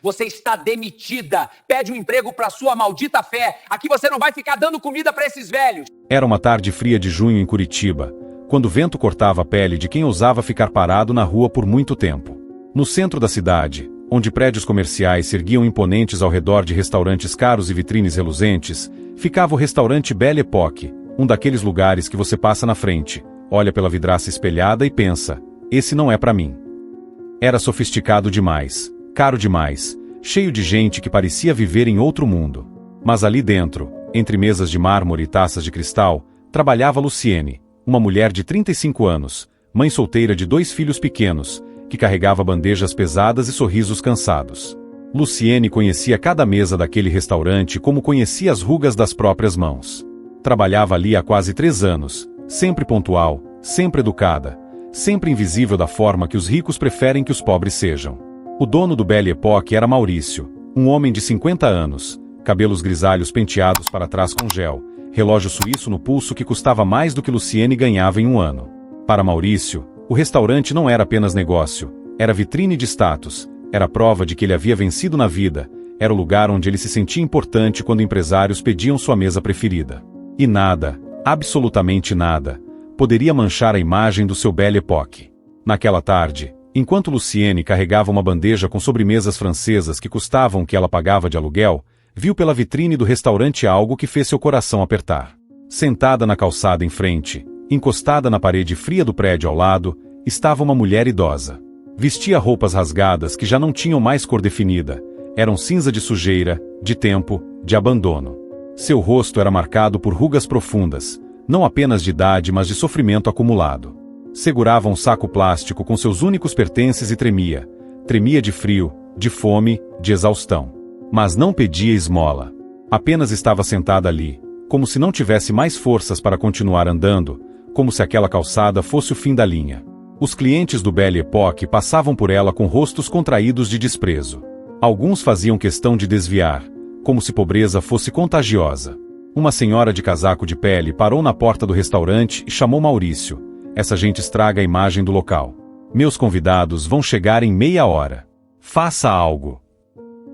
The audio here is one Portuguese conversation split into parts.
Você está demitida. Pede um emprego para sua maldita fé. Aqui você não vai ficar dando comida para esses velhos. Era uma tarde fria de junho em Curitiba, quando o vento cortava a pele de quem ousava ficar parado na rua por muito tempo. No centro da cidade, onde prédios comerciais se erguiam imponentes ao redor de restaurantes caros e vitrines reluzentes, ficava o restaurante Belle Époque, um daqueles lugares que você passa na frente, olha pela vidraça espelhada e pensa, esse não é para mim. Era sofisticado demais, caro demais, cheio de gente que parecia viver em outro mundo. Mas ali dentro, entre mesas de mármore e taças de cristal, trabalhava Luciene, uma mulher de 35 anos, mãe solteira de 2 filhos pequenos, que carregava bandejas pesadas e sorrisos cansados. Luciene conhecia cada mesa daquele restaurante como conhecia as rugas das próprias mãos. Trabalhava ali há quase 3 anos, sempre pontual, sempre educada, sempre invisível da forma que os ricos preferem que os pobres sejam. O dono do Belle Époque era Maurício, um homem de 50 anos, cabelos grisalhos penteados para trás com gel, relógio suíço no pulso que custava mais do que Luciene ganhava em um ano. Para Maurício, o restaurante não era apenas negócio, era vitrine de status, era prova de que ele havia vencido na vida, era o lugar onde ele se sentia importante quando empresários pediam sua mesa preferida. E nada, absolutamente nada, poderia manchar a imagem do seu Belle Époque. Naquela tarde, enquanto Luciene carregava uma bandeja com sobremesas francesas que custavam o que ela pagava de aluguel, viu pela vitrine do restaurante algo que fez seu coração apertar. Sentada na calçada em frente, encostada na parede fria do prédio ao lado, estava uma mulher idosa. Vestia roupas rasgadas que já não tinham mais cor definida, eram cinza de sujeira, de tempo, de abandono. Seu rosto era marcado por rugas profundas, não apenas de idade mas de sofrimento acumulado. Segurava um saco plástico com seus únicos pertences e tremia. Tremia de frio, de fome, de exaustão. Mas não pedia esmola. Apenas estava sentada ali, como se não tivesse mais forças para continuar andando, como se aquela calçada fosse o fim da linha. Os clientes do Belle Époque passavam por ela com rostos contraídos de desprezo. Alguns faziam questão de desviar, como se pobreza fosse contagiosa. Uma senhora de casaco de pele parou na porta do restaurante e chamou Maurício. Essa gente estraga a imagem do local. Meus convidados vão chegar em meia hora. Faça algo.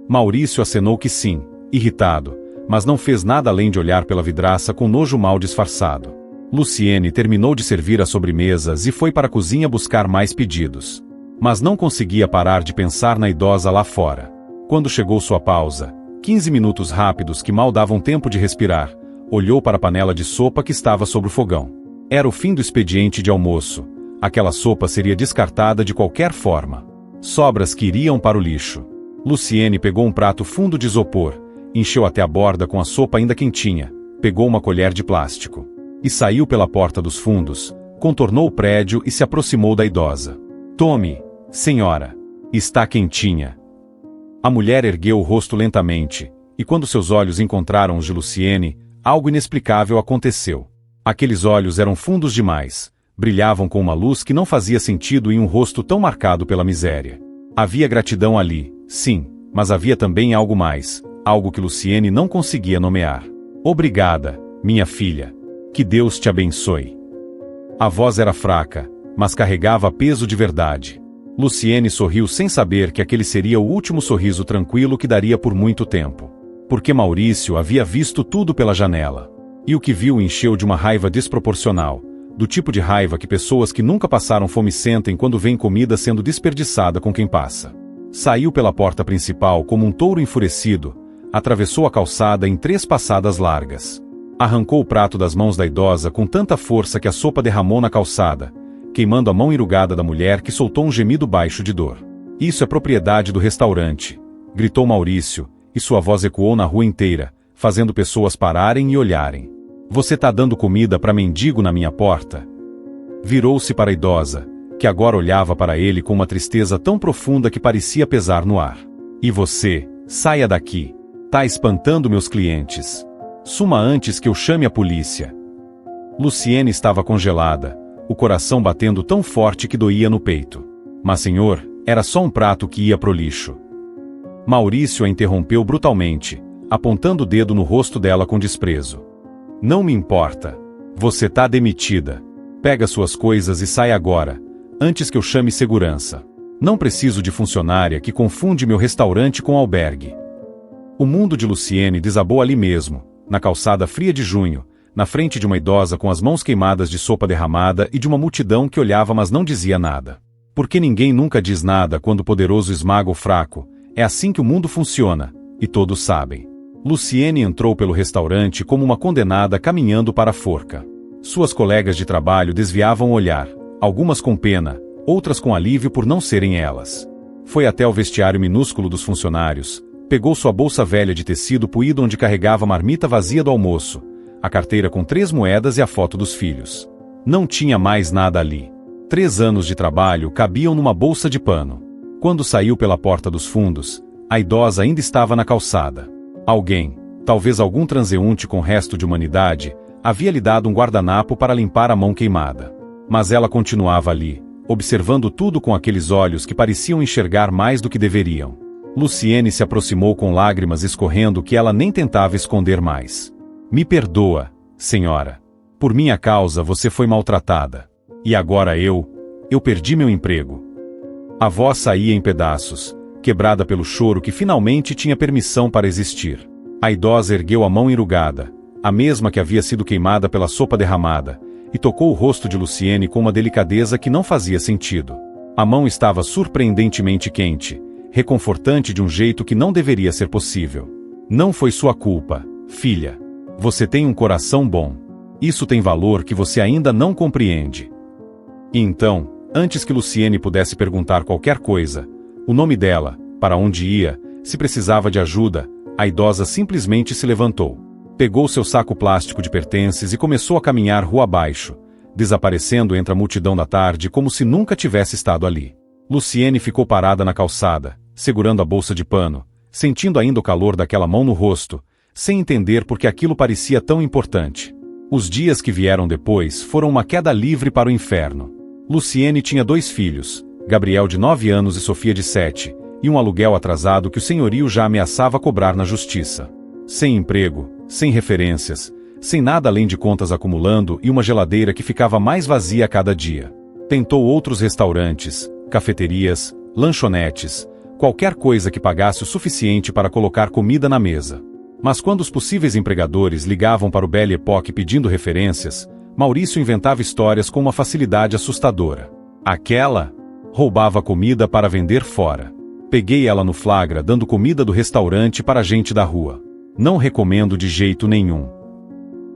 Maurício acenou que sim, irritado, mas não fez nada além de olhar pela vidraça com nojo mal disfarçado. Luciene terminou de servir as sobremesas e foi para a cozinha buscar mais pedidos. Mas não conseguia parar de pensar na idosa lá fora. Quando chegou sua pausa, 15 minutos rápidos que mal davam tempo de respirar, olhou para a panela de sopa que estava sobre o fogão. Era o fim do expediente de almoço. Aquela sopa seria descartada de qualquer forma. Sobras que iriam para o lixo. Luciene pegou um prato fundo de isopor, encheu até a borda com a sopa ainda quentinha, pegou uma colher de plástico. E saiu pela porta dos fundos, contornou o prédio e se aproximou da idosa. Tome, senhora. Está quentinha. A mulher ergueu o rosto lentamente, e quando seus olhos encontraram os de Luciene, algo inexplicável aconteceu. Aqueles olhos eram fundos demais, brilhavam com uma luz que não fazia sentido em um rosto tão marcado pela miséria. Havia gratidão ali, sim, mas havia também algo mais, algo que Luciene não conseguia nomear. Obrigada, minha filha. Que Deus te abençoe. A voz era fraca, mas carregava peso de verdade. Luciene sorriu sem saber que aquele seria o último sorriso tranquilo que daria por muito tempo. Porque Maurício havia visto tudo pela janela. E o que viu encheu de uma raiva desproporcional, do tipo de raiva que pessoas que nunca passaram fome sentem quando veem comida sendo desperdiçada com quem passa. Saiu pela porta principal como um touro enfurecido, atravessou a calçada em 3 passadas largas. Arrancou o prato das mãos da idosa com tanta força que a sopa derramou na calçada, queimando a mão enrugada da mulher que soltou um gemido baixo de dor. Isso é propriedade do restaurante, gritou Maurício, e sua voz ecoou na rua inteira, fazendo pessoas pararem e olharem. Você tá dando comida para mendigo na minha porta? Virou-se para a idosa, que agora olhava para ele com uma tristeza tão profunda que parecia pesar no ar. E você, saia daqui. Tá espantando meus clientes. Suma antes que eu chame a polícia. Luciene estava congelada, o coração batendo tão forte que doía no peito. Mas senhor, era só um prato que ia pro lixo. Maurício a interrompeu brutalmente, apontando o dedo no rosto dela com desprezo. Não me importa. Você tá demitida. Pega suas coisas e sai agora, antes que eu chame segurança. Não preciso de funcionária que confunde meu restaurante com albergue. O mundo de Luciene desabou ali mesmo, na calçada fria de junho, na frente de uma idosa com as mãos queimadas de sopa derramada e de uma multidão que olhava mas não dizia nada. Porque ninguém nunca diz nada quando o poderoso esmaga o fraco, é assim que o mundo funciona, e todos sabem. Luciene entrou pelo restaurante como uma condenada caminhando para a forca. Suas colegas de trabalho desviavam o olhar, algumas com pena, outras com alívio por não serem elas. Foi até o vestiário minúsculo dos funcionários, pegou sua bolsa velha de tecido puído onde carregava a marmita vazia do almoço, a carteira com 3 moedas e a foto dos filhos. Não tinha mais nada ali. 3 anos de trabalho cabiam numa bolsa de pano. Quando saiu pela porta dos fundos, a idosa ainda estava na calçada. Alguém, talvez algum transeunte com resto de humanidade, havia lhe dado um guardanapo para limpar a mão queimada. Mas ela continuava ali, observando tudo com aqueles olhos que pareciam enxergar mais do que deveriam. Luciene se aproximou com lágrimas escorrendo que ela nem tentava esconder mais. Me perdoa, senhora. Por minha causa você foi maltratada. E agora eu perdi meu emprego. A voz saía em pedaços, quebrada pelo choro que finalmente tinha permissão para existir. A idosa ergueu a mão enrugada, a mesma que havia sido queimada pela sopa derramada, e tocou o rosto de Luciene com uma delicadeza que não fazia sentido. A mão estava surpreendentemente quente, reconfortante de um jeito que não deveria ser possível. Não foi sua culpa, filha. Você tem um coração bom. Isso tem valor que você ainda não compreende. E então, antes que Luciene pudesse perguntar qualquer coisa, o nome dela, para onde ia, se precisava de ajuda, a idosa simplesmente se levantou. Pegou seu saco plástico de pertences e começou a caminhar rua abaixo, desaparecendo entre a multidão da tarde como se nunca tivesse estado ali. Luciene ficou parada na calçada, segurando a bolsa de pano, sentindo ainda o calor daquela mão no rosto, sem entender por que aquilo parecia tão importante. Os dias que vieram depois foram uma queda livre para o inferno. Luciene tinha 2 filhos, Gabriel de 9 anos e Sofia de 7, e um aluguel atrasado que o senhorio já ameaçava cobrar na justiça. Sem emprego, sem referências, sem nada além de contas acumulando e uma geladeira que ficava mais vazia a cada dia. Tentou outros restaurantes, cafeterias, lanchonetes, qualquer coisa que pagasse o suficiente para colocar comida na mesa. Mas quando os possíveis empregadores ligavam para o Belle Époque pedindo referências, Maurício inventava histórias com uma facilidade assustadora. Aquela roubava comida para vender fora. Peguei ela no flagra dando comida do restaurante para a gente da rua. Não recomendo de jeito nenhum.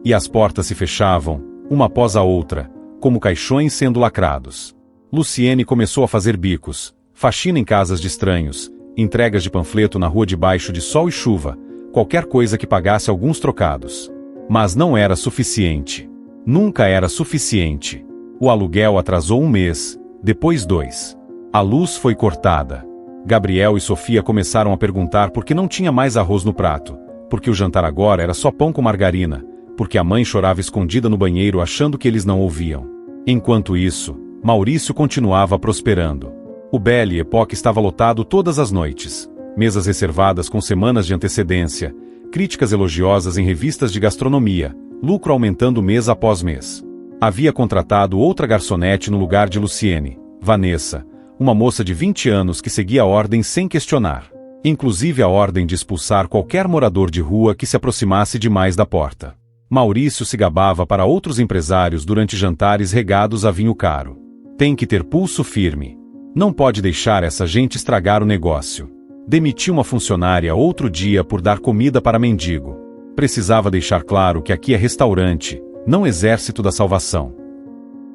E as portas se fechavam, uma após a outra, como caixões sendo lacrados. Luciene começou a fazer bicos, faxina em casas de estranhos, entregas de panfleto na rua debaixo de sol e chuva, qualquer coisa que pagasse alguns trocados. Mas não era suficiente. Nunca era suficiente. O aluguel atrasou 1 mês, depois 2. A luz foi cortada. Gabriel e Sofia começaram a perguntar por que não tinha mais arroz no prato, porque o jantar agora era só pão com margarina, porque a mãe chorava escondida no banheiro achando que eles não ouviam. Enquanto isso, Maurício continuava prosperando. O Belle Époque estava lotado todas as noites, mesas reservadas com semanas de antecedência, críticas elogiosas em revistas de gastronomia, lucro aumentando mês após mês. Havia contratado outra garçonete no lugar de Luciene, Vanessa, uma moça de 20 anos que seguia a ordem sem questionar. Inclusive a ordem de expulsar qualquer morador de rua que se aproximasse demais da porta. Maurício se gabava para outros empresários durante jantares regados a vinho caro. Tem que ter pulso firme. Não pode deixar essa gente estragar o negócio. Demitiu uma funcionária outro dia por dar comida para mendigo. Precisava deixar claro que aqui é restaurante, não exército da salvação.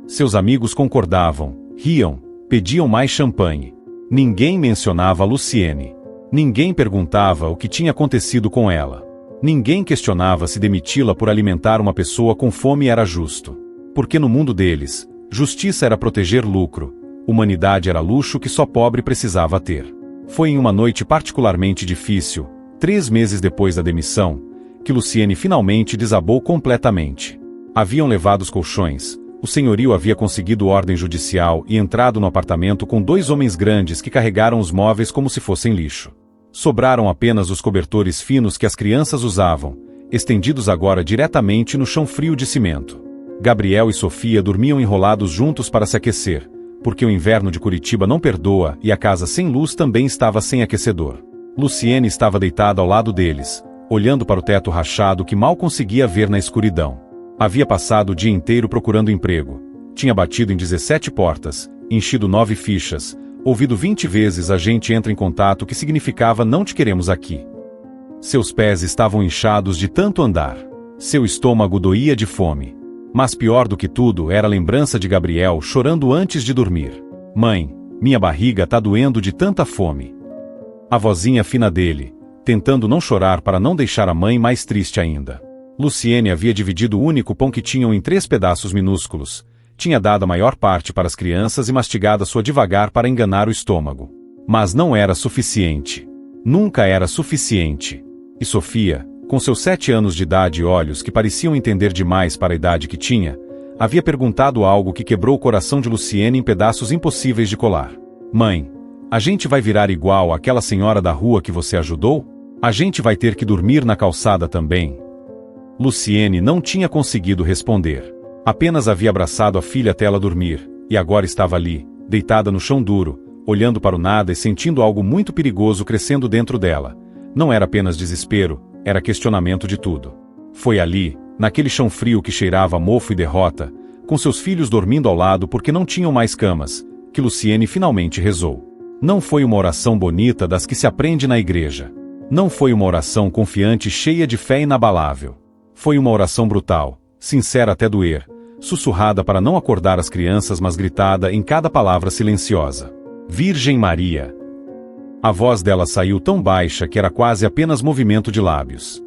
Seus amigos concordavam, riam, pediam mais champanhe. Ninguém mencionava Luciene. Ninguém perguntava o que tinha acontecido com ela. Ninguém questionava se demiti-la por alimentar uma pessoa com fome era justo. Porque no mundo deles, justiça era proteger lucro, humanidade era luxo que só pobre precisava ter. Foi em uma noite particularmente difícil, 3 meses depois da demissão, que Luciene finalmente desabou completamente. Haviam levado os colchões, o senhorio havia conseguido ordem judicial e entrado no apartamento com 2 homens grandes que carregaram os móveis como se fossem lixo. Sobraram apenas os cobertores finos que as crianças usavam, estendidos agora diretamente no chão frio de cimento. Gabriel e Sofia dormiam enrolados juntos para se aquecer, porque o inverno de Curitiba não perdoa e a casa sem luz também estava sem aquecedor. Luciene estava deitada ao lado deles, olhando para o teto rachado que mal conseguia ver na escuridão. Havia passado o dia inteiro procurando emprego. Tinha batido em 17 portas, enchido 9 fichas, ouvido 20 vezes a gente entra em contato, que significava não te queremos aqui. Seus pés estavam inchados de tanto andar. Seu estômago doía de fome. Mas pior do que tudo era a lembrança de Gabriel chorando antes de dormir. Mãe, minha barriga tá doendo de tanta fome. A vozinha fina dele, tentando não chorar para não deixar a mãe mais triste ainda. Luciene havia dividido o único pão que tinham em 3 pedaços minúsculos. Tinha dado a maior parte para as crianças e mastigado a sua devagar para enganar o estômago. Mas não era suficiente. Nunca era suficiente. E Sofia, com seus 7 anos de idade e olhos que pareciam entender demais para a idade que tinha, havia perguntado algo que quebrou o coração de Luciene em pedaços impossíveis de colar. Mãe, a gente vai virar igual àquela senhora da rua que você ajudou? A gente vai ter que dormir na calçada também? Luciene não tinha conseguido responder. Apenas havia abraçado a filha até ela dormir, e agora estava ali, deitada no chão duro, olhando para o nada e sentindo algo muito perigoso crescendo dentro dela. Não era apenas desespero, era questionamento de tudo. Foi ali, naquele chão frio que cheirava a mofo e derrota, com seus filhos dormindo ao lado porque não tinham mais camas, que Luciene finalmente rezou. Não foi uma oração bonita das que se aprende na igreja. Não foi uma oração confiante cheia de fé inabalável. Foi uma oração brutal, sincera até doer, sussurrada para não acordar as crianças, mas gritada em cada palavra silenciosa. Virgem Maria. A voz dela saiu tão baixa que era quase apenas movimento de lábios.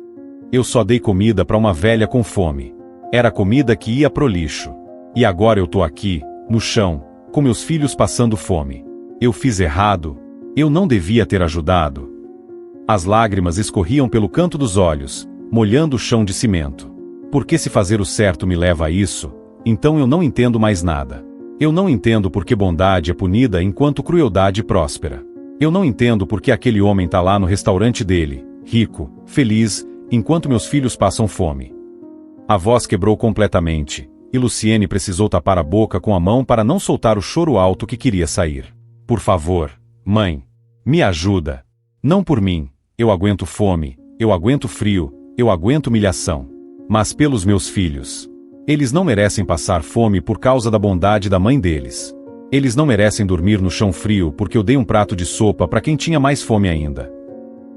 Eu só dei comida para uma velha com fome. Era comida que ia pro lixo. E agora eu tô aqui, no chão, com meus filhos passando fome. Eu fiz errado. Eu não devia ter ajudado. As lágrimas escorriam pelo canto dos olhos, molhando o chão de cimento. Porque se fazer o certo me leva a isso, então eu não entendo mais nada. Eu não entendo por que bondade é punida enquanto crueldade próspera. Eu não entendo por que aquele homem tá lá no restaurante dele, rico, feliz, enquanto meus filhos passam fome. A voz quebrou completamente, e Luciene precisou tapar a boca com a mão para não soltar o choro alto que queria sair. Por favor, mãe, me ajuda. Não por mim, eu aguento fome, eu aguento frio, eu aguento humilhação. Mas pelos meus filhos. Eles não merecem passar fome por causa da bondade da mãe deles. Eles não merecem dormir no chão frio porque eu dei um prato de sopa para quem tinha mais fome ainda.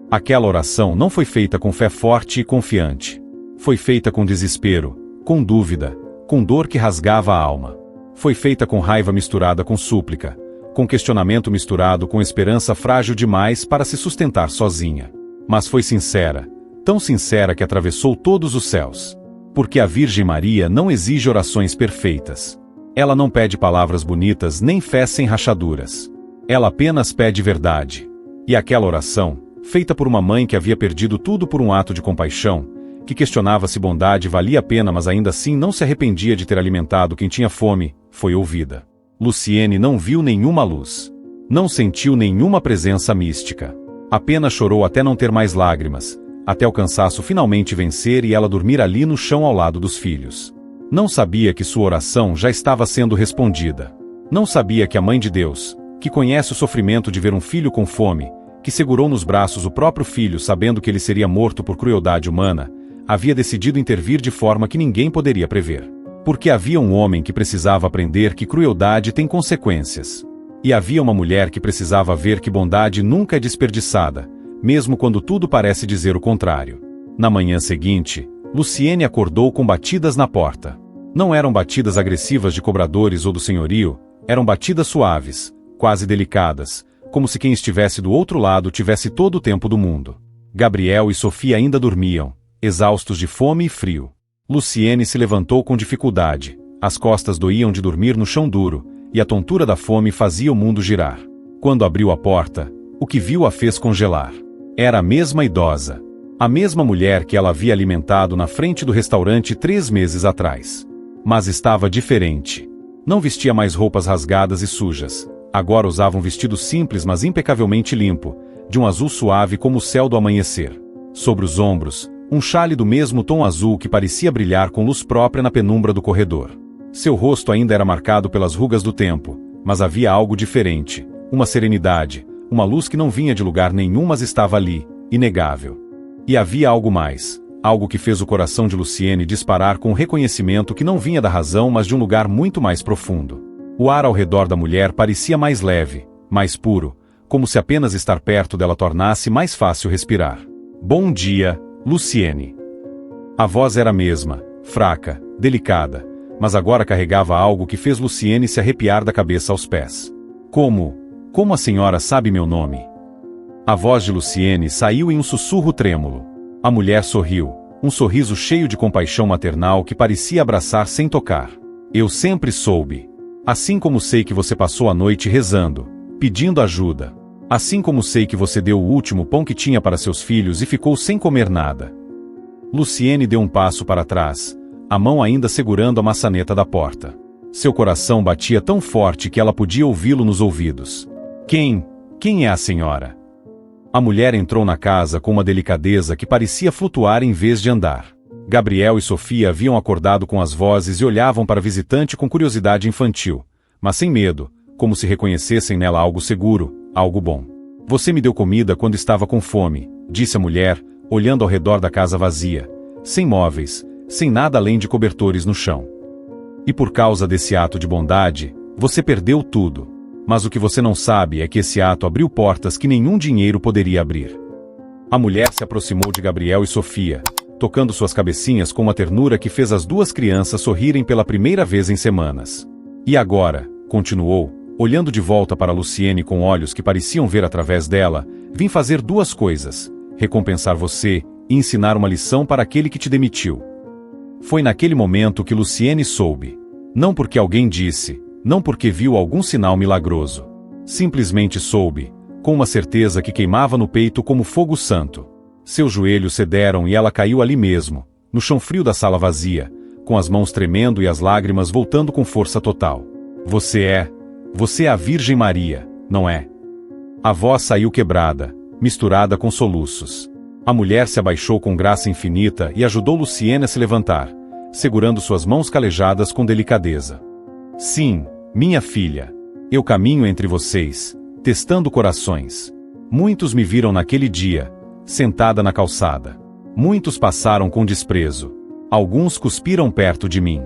Aquela oração não foi feita com fé forte e confiante. Foi feita com desespero, com dúvida, com dor que rasgava a alma. Foi feita com raiva misturada com súplica, com questionamento misturado com esperança frágil demais para se sustentar sozinha. Mas foi sincera, tão sincera que atravessou todos os céus. Porque a Virgem Maria não exige orações perfeitas. Ela não pede palavras bonitas nem fé sem rachaduras. Ela apenas pede verdade. E aquela oração, feita por uma mãe que havia perdido tudo por um ato de compaixão, que questionava se bondade valia a pena mas ainda assim não se arrependia de ter alimentado quem tinha fome, foi ouvida. Luciene não viu nenhuma luz. Não sentiu nenhuma presença mística. Apenas chorou até não ter mais lágrimas, até o cansaço finalmente vencer e ela dormir ali no chão ao lado dos filhos. Não sabia que sua oração já estava sendo respondida. Não sabia que a Mãe de Deus, que conhece o sofrimento de ver um filho com fome, que segurou nos braços o próprio filho sabendo que ele seria morto por crueldade humana, havia decidido intervir de forma que ninguém poderia prever. Porque havia um homem que precisava aprender que crueldade tem consequências. E havia uma mulher que precisava ver que bondade nunca é desperdiçada, mesmo quando tudo parece dizer o contrário. Na manhã seguinte, Luciene acordou com batidas na porta. Não eram batidas agressivas de cobradores ou do senhorio, eram batidas suaves, quase delicadas, como se quem estivesse do outro lado tivesse todo o tempo do mundo. Gabriel e Sofia ainda dormiam, exaustos de fome e frio. Luciene se levantou com dificuldade, as costas doíam de dormir no chão duro, e a tontura da fome fazia o mundo girar. Quando abriu a porta, o que viu a fez congelar. Era a mesma idosa. A mesma mulher que ela havia alimentado na frente do restaurante 3 meses atrás. Mas estava diferente. Não vestia mais roupas rasgadas e sujas. Agora usava um vestido simples mas impecavelmente limpo, de um azul suave como o céu do amanhecer. Sobre os ombros, um xale do mesmo tom azul que parecia brilhar com luz própria na penumbra do corredor. Seu rosto ainda era marcado pelas rugas do tempo, mas havia algo diferente, uma serenidade, uma luz que não vinha de lugar nenhum mas estava ali, inegável. E havia algo mais, algo que fez o coração de Luciene disparar com um reconhecimento que não vinha da razão mas de um lugar muito mais profundo. O ar ao redor da mulher parecia mais leve, mais puro, como se apenas estar perto dela tornasse mais fácil respirar. Bom dia, Luciene. A voz era a mesma, fraca, delicada, mas agora carregava algo que fez Luciene se arrepiar da cabeça aos pés. Como a senhora sabe meu nome? A voz de Luciene saiu em um sussurro trêmulo. A mulher sorriu, um sorriso cheio de compaixão maternal que parecia abraçar sem tocar. Eu sempre soube. Assim como sei que você passou a noite rezando, pedindo ajuda. Assim como sei que você deu o último pão que tinha para seus filhos e ficou sem comer nada. Luciene deu um passo para trás, a mão ainda segurando a maçaneta da porta. Seu coração batia tão forte que ela podia ouvi-lo nos ouvidos. Quem é a senhora? A mulher entrou na casa com uma delicadeza que parecia flutuar em vez de andar. Gabriel e Sofia haviam acordado com as vozes e olhavam para a visitante com curiosidade infantil, mas sem medo, como se reconhecessem nela algo seguro, algo bom. Você me deu comida quando estava com fome, disse a mulher, olhando ao redor da casa vazia, sem móveis, sem nada além de cobertores no chão. E por causa desse ato de bondade, você perdeu tudo. Mas o que você não sabe é que esse ato abriu portas que nenhum dinheiro poderia abrir. A mulher se aproximou de Gabriel e Sofia, tocando suas cabecinhas com uma ternura que fez as duas crianças sorrirem pela primeira vez em semanas. E agora, continuou, olhando de volta para Luciene com olhos que pareciam ver através dela, vim fazer duas coisas: recompensar você e ensinar uma lição para aquele que te demitiu. Foi naquele momento que Luciene soube. Não porque alguém disse, não porque viu algum sinal milagroso. Simplesmente soube, com uma certeza que queimava no peito como fogo santo. Seus joelhos cederam e ela caiu ali mesmo, no chão frio da sala vazia, com as mãos tremendo e as lágrimas voltando com força total. Você é a Virgem Maria, não é? A voz saiu quebrada, misturada com soluços. A mulher se abaixou com graça infinita e ajudou Luciene a se levantar, segurando suas mãos calejadas com delicadeza. Sim, minha filha. Eu caminho entre vocês, testando corações. Muitos me viram naquele dia, sentada na calçada. Muitos passaram com desprezo. Alguns cuspiram perto de mim.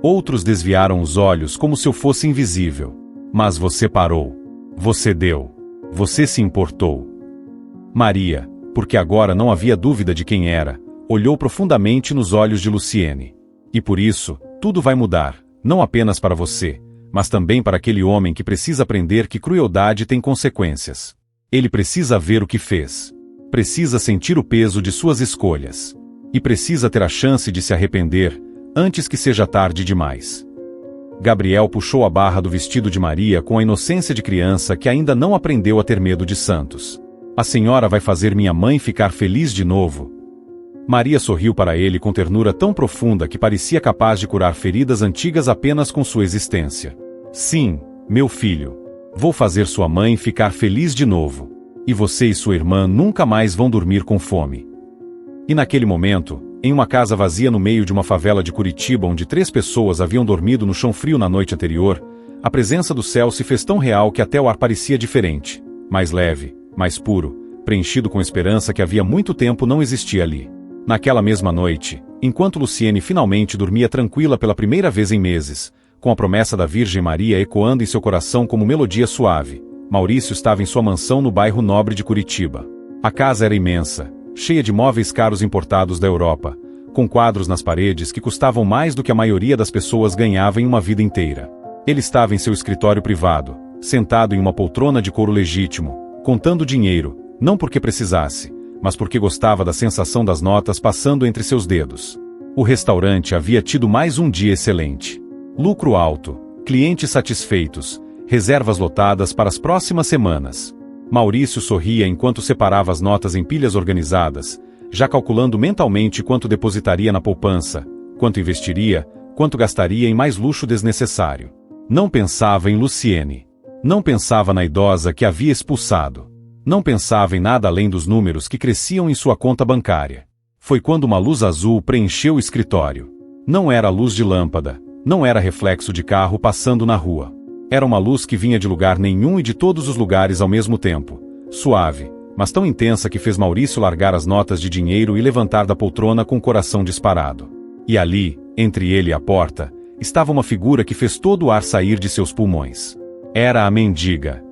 Outros desviaram os olhos como se eu fosse invisível. Mas você parou. Você deu. Você se importou. Maria, porque agora não havia dúvida de quem era, olhou profundamente nos olhos de Luciene. E por isso, tudo vai mudar, não apenas para você, mas também para aquele homem que precisa aprender que crueldade tem consequências. Ele precisa ver o que fez. Precisa sentir o peso de suas escolhas. E precisa ter a chance de se arrepender, antes que seja tarde demais. Gabriel puxou a barra do vestido de Maria com a inocência de criança que ainda não aprendeu a ter medo de santos. A senhora vai fazer minha mãe ficar feliz de novo? Maria sorriu para ele com ternura tão profunda que parecia capaz de curar feridas antigas apenas com sua existência. Sim, meu filho. Vou fazer sua mãe ficar feliz de novo. E você e sua irmã nunca mais vão dormir com fome. E naquele momento, em uma casa vazia no meio de uma favela de Curitiba onde 3 pessoas haviam dormido no chão frio na noite anterior, a presença do céu se fez tão real que até o ar parecia diferente, mais leve, mais puro, preenchido com esperança que havia muito tempo não existia ali. Naquela mesma noite, enquanto Luciene finalmente dormia tranquila pela primeira vez em meses, com a promessa da Virgem Maria ecoando em seu coração como melodia suave, Maurício estava em sua mansão no bairro nobre de Curitiba. A casa era imensa, cheia de móveis caros importados da Europa, com quadros nas paredes que custavam mais do que a maioria das pessoas ganhava em uma vida inteira. Ele estava em seu escritório privado, sentado em uma poltrona de couro legítimo, contando dinheiro, não porque precisasse, mas porque gostava da sensação das notas passando entre seus dedos. O restaurante havia tido mais um dia excelente. Lucro alto, clientes satisfeitos, reservas lotadas para as próximas semanas. Maurício sorria enquanto separava as notas em pilhas organizadas, já calculando mentalmente quanto depositaria na poupança, quanto investiria, quanto gastaria em mais luxo desnecessário. Não pensava em Luciene. Não pensava na idosa que havia expulsado. Não pensava em nada além dos números que cresciam em sua conta bancária. Foi quando uma luz azul preencheu o escritório. Não era luz de lâmpada, não era reflexo de carro passando na rua. Era uma luz que vinha de lugar nenhum e de todos os lugares ao mesmo tempo, suave, mas tão intensa que fez Maurício largar as notas de dinheiro e levantar da poltrona com o coração disparado. E ali, entre ele e a porta, estava uma figura que fez todo o ar sair de seus pulmões. Era a mendiga.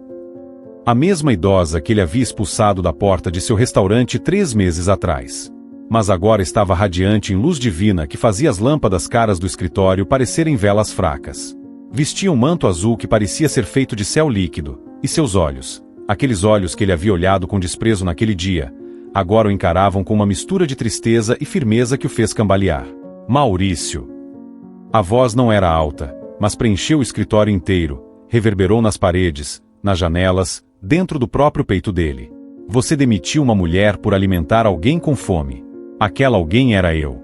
A mesma idosa que ele havia expulsado da porta de seu restaurante 3 meses atrás. Mas agora estava radiante em luz divina que fazia as lâmpadas caras do escritório parecerem velas fracas. Vestia um manto azul que parecia ser feito de céu líquido, e seus olhos, aqueles olhos que ele havia olhado com desprezo naquele dia, agora o encaravam com uma mistura de tristeza e firmeza que o fez cambalear. Maurício. A voz não era alta, mas preencheu o escritório inteiro, reverberou nas paredes, nas janelas, dentro do próprio peito dele. Você demitiu uma mulher por alimentar alguém com fome. Aquela alguém era eu.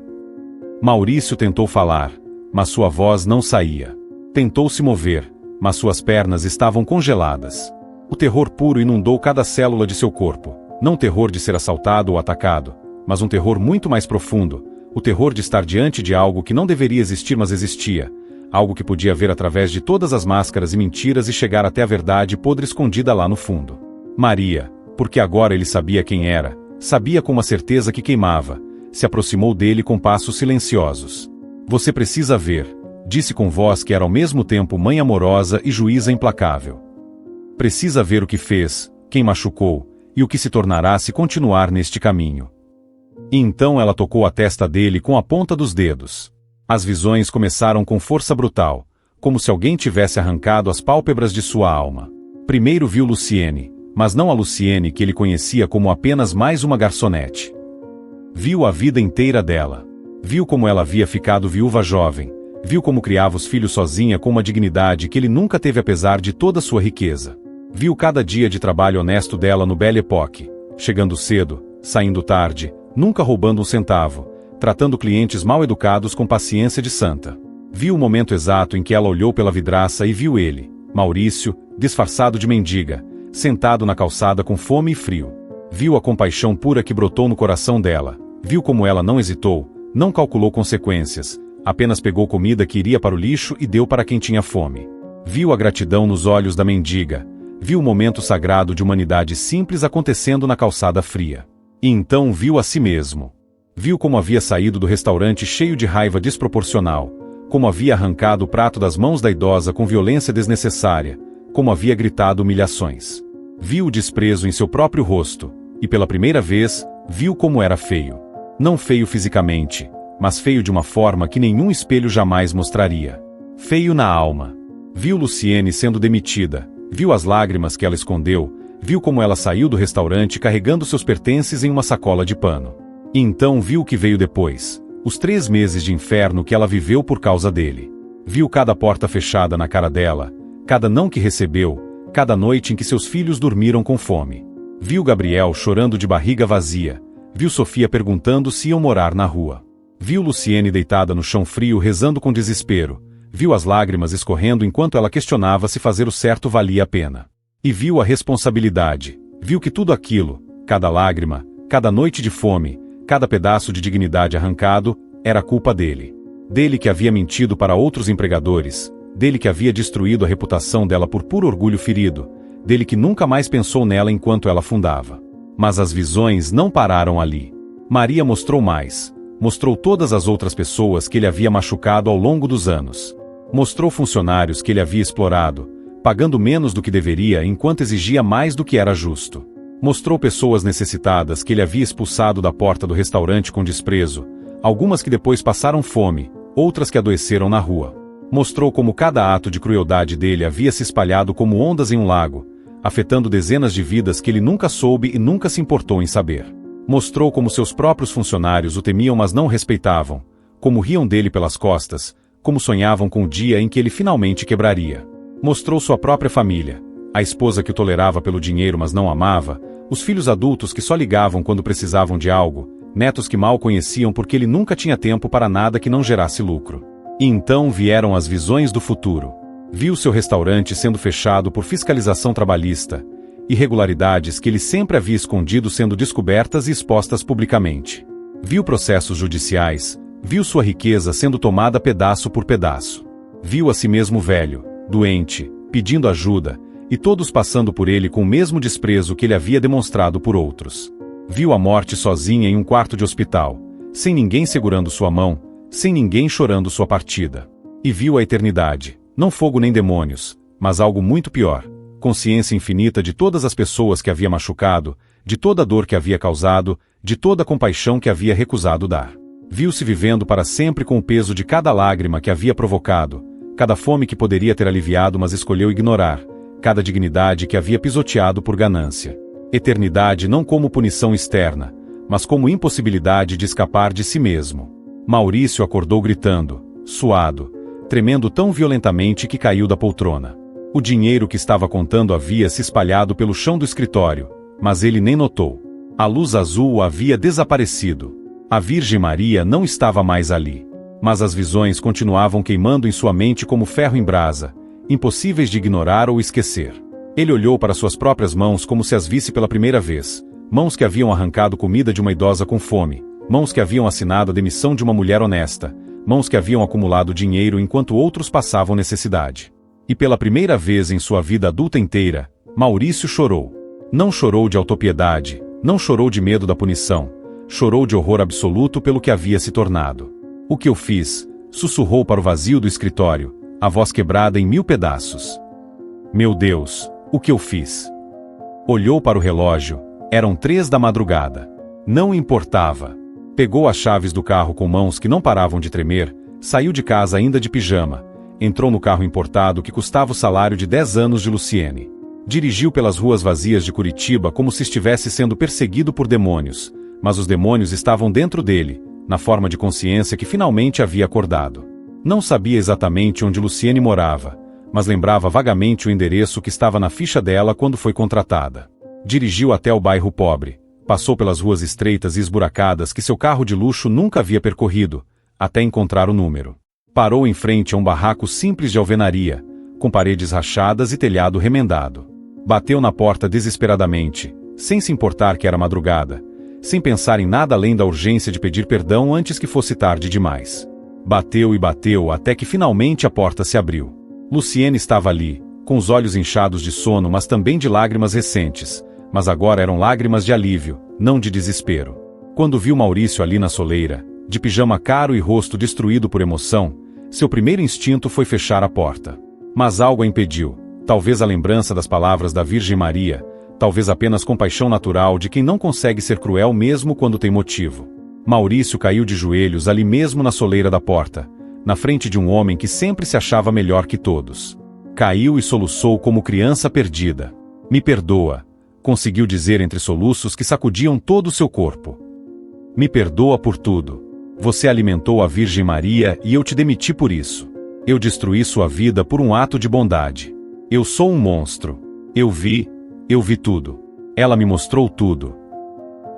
Maurício tentou falar, mas sua voz não saía. Tentou se mover, mas suas pernas estavam congeladas. O terror puro inundou cada célula de seu corpo. Não o terror de ser assaltado ou atacado, mas um terror muito mais profundo, o terror de estar diante de algo que não deveria existir mas existia, algo que podia ver através de todas as máscaras e mentiras e chegar até a verdade podre escondida lá no fundo. Maria, porque agora ele sabia quem era, sabia com uma certeza que queimava, se aproximou dele com passos silenciosos. Você precisa ver, disse com voz que era ao mesmo tempo mãe amorosa e juíza implacável. Precisa ver o que fez, quem machucou, e o que se tornará se continuar neste caminho. E então ela tocou a testa dele com a ponta dos dedos. As visões começaram com força brutal, como se alguém tivesse arrancado as pálpebras de sua alma. Primeiro viu Luciene, mas não a Luciene que ele conhecia como apenas mais uma garçonete. Viu a vida inteira dela. Viu como ela havia ficado viúva jovem. Viu como criava os filhos sozinha com uma dignidade que ele nunca teve apesar de toda sua riqueza. Viu cada dia de trabalho honesto dela no Belle Époque, chegando cedo, saindo tarde, nunca roubando um centavo, tratando clientes mal educados com paciência de santa. Viu o momento exato em que ela olhou pela vidraça e viu ele, Maurício, disfarçado de mendiga, sentado na calçada com fome e frio. Viu a compaixão pura que brotou no coração dela. Viu como ela não hesitou, não calculou consequências, apenas pegou comida que iria para o lixo e deu para quem tinha fome. Viu a gratidão nos olhos da mendiga. Viu o momento sagrado de humanidade simples acontecendo na calçada fria. E então viu a si mesmo. Viu como havia saído do restaurante cheio de raiva desproporcional, como havia arrancado o prato das mãos da idosa com violência desnecessária, como havia gritado humilhações. Viu o desprezo em seu próprio rosto, e pela primeira vez, viu como era feio. Não feio fisicamente, mas feio de uma forma que nenhum espelho jamais mostraria. Feio na alma. Viu Luciene sendo demitida, viu as lágrimas que ela escondeu, viu como ela saiu do restaurante carregando seus pertences em uma sacola de pano. E então viu o que veio depois, os 3 meses de inferno que ela viveu por causa dele. Viu cada porta fechada na cara dela, cada não que recebeu, cada noite em que seus filhos dormiram com fome. Viu Gabriel chorando de barriga vazia, viu Sofia perguntando se iam morar na rua. Viu Luciene deitada no chão frio rezando com desespero, viu as lágrimas escorrendo enquanto ela questionava se fazer o certo valia a pena. E viu a responsabilidade, viu que tudo aquilo, cada lágrima, cada noite de fome, cada pedaço de dignidade arrancado, era culpa dele. Dele que havia mentido para outros empregadores, dele que havia destruído a reputação dela por puro orgulho ferido, dele que nunca mais pensou nela enquanto ela afundava. Mas as visões não pararam ali. Maria mostrou mais. Mostrou todas as outras pessoas que ele havia machucado ao longo dos anos. Mostrou funcionários que ele havia explorado, pagando menos do que deveria enquanto exigia mais do que era justo. Mostrou pessoas necessitadas que ele havia expulsado da porta do restaurante com desprezo, algumas que depois passaram fome, outras que adoeceram na rua. Mostrou como cada ato de crueldade dele havia se espalhado como ondas em um lago, afetando dezenas de vidas que ele nunca soube e nunca se importou em saber. Mostrou como seus próprios funcionários o temiam mas não o respeitavam, como riam dele pelas costas, como sonhavam com o dia em que ele finalmente quebraria. Mostrou sua própria família, a esposa que o tolerava pelo dinheiro mas não amava, os filhos adultos que só ligavam quando precisavam de algo, netos que mal conheciam porque ele nunca tinha tempo para nada que não gerasse lucro. E então vieram as visões do futuro. Viu seu restaurante sendo fechado por fiscalização trabalhista, irregularidades que ele sempre havia escondido sendo descobertas e expostas publicamente. Viu processos judiciais, viu sua riqueza sendo tomada pedaço por pedaço. Viu a si mesmo velho, doente, pedindo ajuda, e todos passando por ele com o mesmo desprezo que ele havia demonstrado por outros. Viu a morte sozinha em um quarto de hospital, sem ninguém segurando sua mão, sem ninguém chorando sua partida. E viu a eternidade, não fogo nem demônios, mas algo muito pior, consciência infinita de todas as pessoas que havia machucado, de toda a dor que havia causado, de toda a compaixão que havia recusado dar. Viu-se vivendo para sempre com o peso de cada lágrima que havia provocado, cada fome que poderia ter aliviado mas escolheu ignorar, cada dignidade que havia pisoteado por ganância. Eternidade não como punição externa, mas como impossibilidade de escapar de si mesmo. Maurício acordou gritando, suado, tremendo tão violentamente que caiu da poltrona. O dinheiro que estava contando havia se espalhado pelo chão do escritório, mas ele nem notou. A luz azul havia desaparecido. A Virgem Maria não estava mais ali. Mas as visões continuavam queimando em sua mente como ferro em brasa, impossíveis de ignorar ou esquecer. Ele olhou para suas próprias mãos como se as visse pela primeira vez. Mãos que haviam arrancado comida de uma idosa com fome. Mãos que haviam assinado a demissão de uma mulher honesta. Mãos que haviam acumulado dinheiro enquanto outros passavam necessidade. E pela primeira vez em sua vida adulta inteira, Maurício chorou. Não chorou de autopiedade, não chorou de medo da punição. Chorou de horror absoluto pelo que havia se tornado. O que eu fiz? Sussurrou para o vazio do escritório, a voz quebrada em 1000 pedaços. Meu Deus, o que eu fiz? Olhou para o relógio, eram 3 da madrugada. Não importava. Pegou as chaves do carro com mãos que não paravam de tremer, saiu de casa ainda de pijama, entrou no carro importado que custava o salário de 10 anos de Luciene. Dirigiu pelas ruas vazias de Curitiba como se estivesse sendo perseguido por demônios, mas os demônios estavam dentro dele, na forma de consciência que finalmente havia acordado. Não sabia exatamente onde Luciene morava, mas lembrava vagamente o endereço que estava na ficha dela quando foi contratada. Dirigiu até o bairro pobre, passou pelas ruas estreitas e esburacadas que seu carro de luxo nunca havia percorrido, até encontrar o número. Parou em frente a um barraco simples de alvenaria, com paredes rachadas e telhado remendado. Bateu na porta desesperadamente, sem se importar que era madrugada, sem pensar em nada além da urgência de pedir perdão antes que fosse tarde demais. Bateu e bateu até que finalmente a porta se abriu. Luciene estava ali, com os olhos inchados de sono mas também de lágrimas recentes, mas agora eram lágrimas de alívio, não de desespero. Quando viu Maurício ali na soleira, de pijama caro e rosto destruído por emoção, seu primeiro instinto foi fechar a porta. Mas algo a impediu, talvez a lembrança das palavras da Virgem Maria, talvez apenas compaixão natural de quem não consegue ser cruel mesmo quando tem motivo. Maurício caiu de joelhos ali mesmo na soleira da porta, na frente de um homem que sempre se achava melhor que todos. Caiu e soluçou como criança perdida. Me perdoa, conseguiu dizer entre soluços que sacudiam todo o seu corpo. Me perdoa por tudo. Você alimentou a Virgem Maria e eu te demiti por isso. Eu destruí sua vida por um ato de bondade. Eu sou um monstro. Eu vi tudo. Ela me mostrou tudo.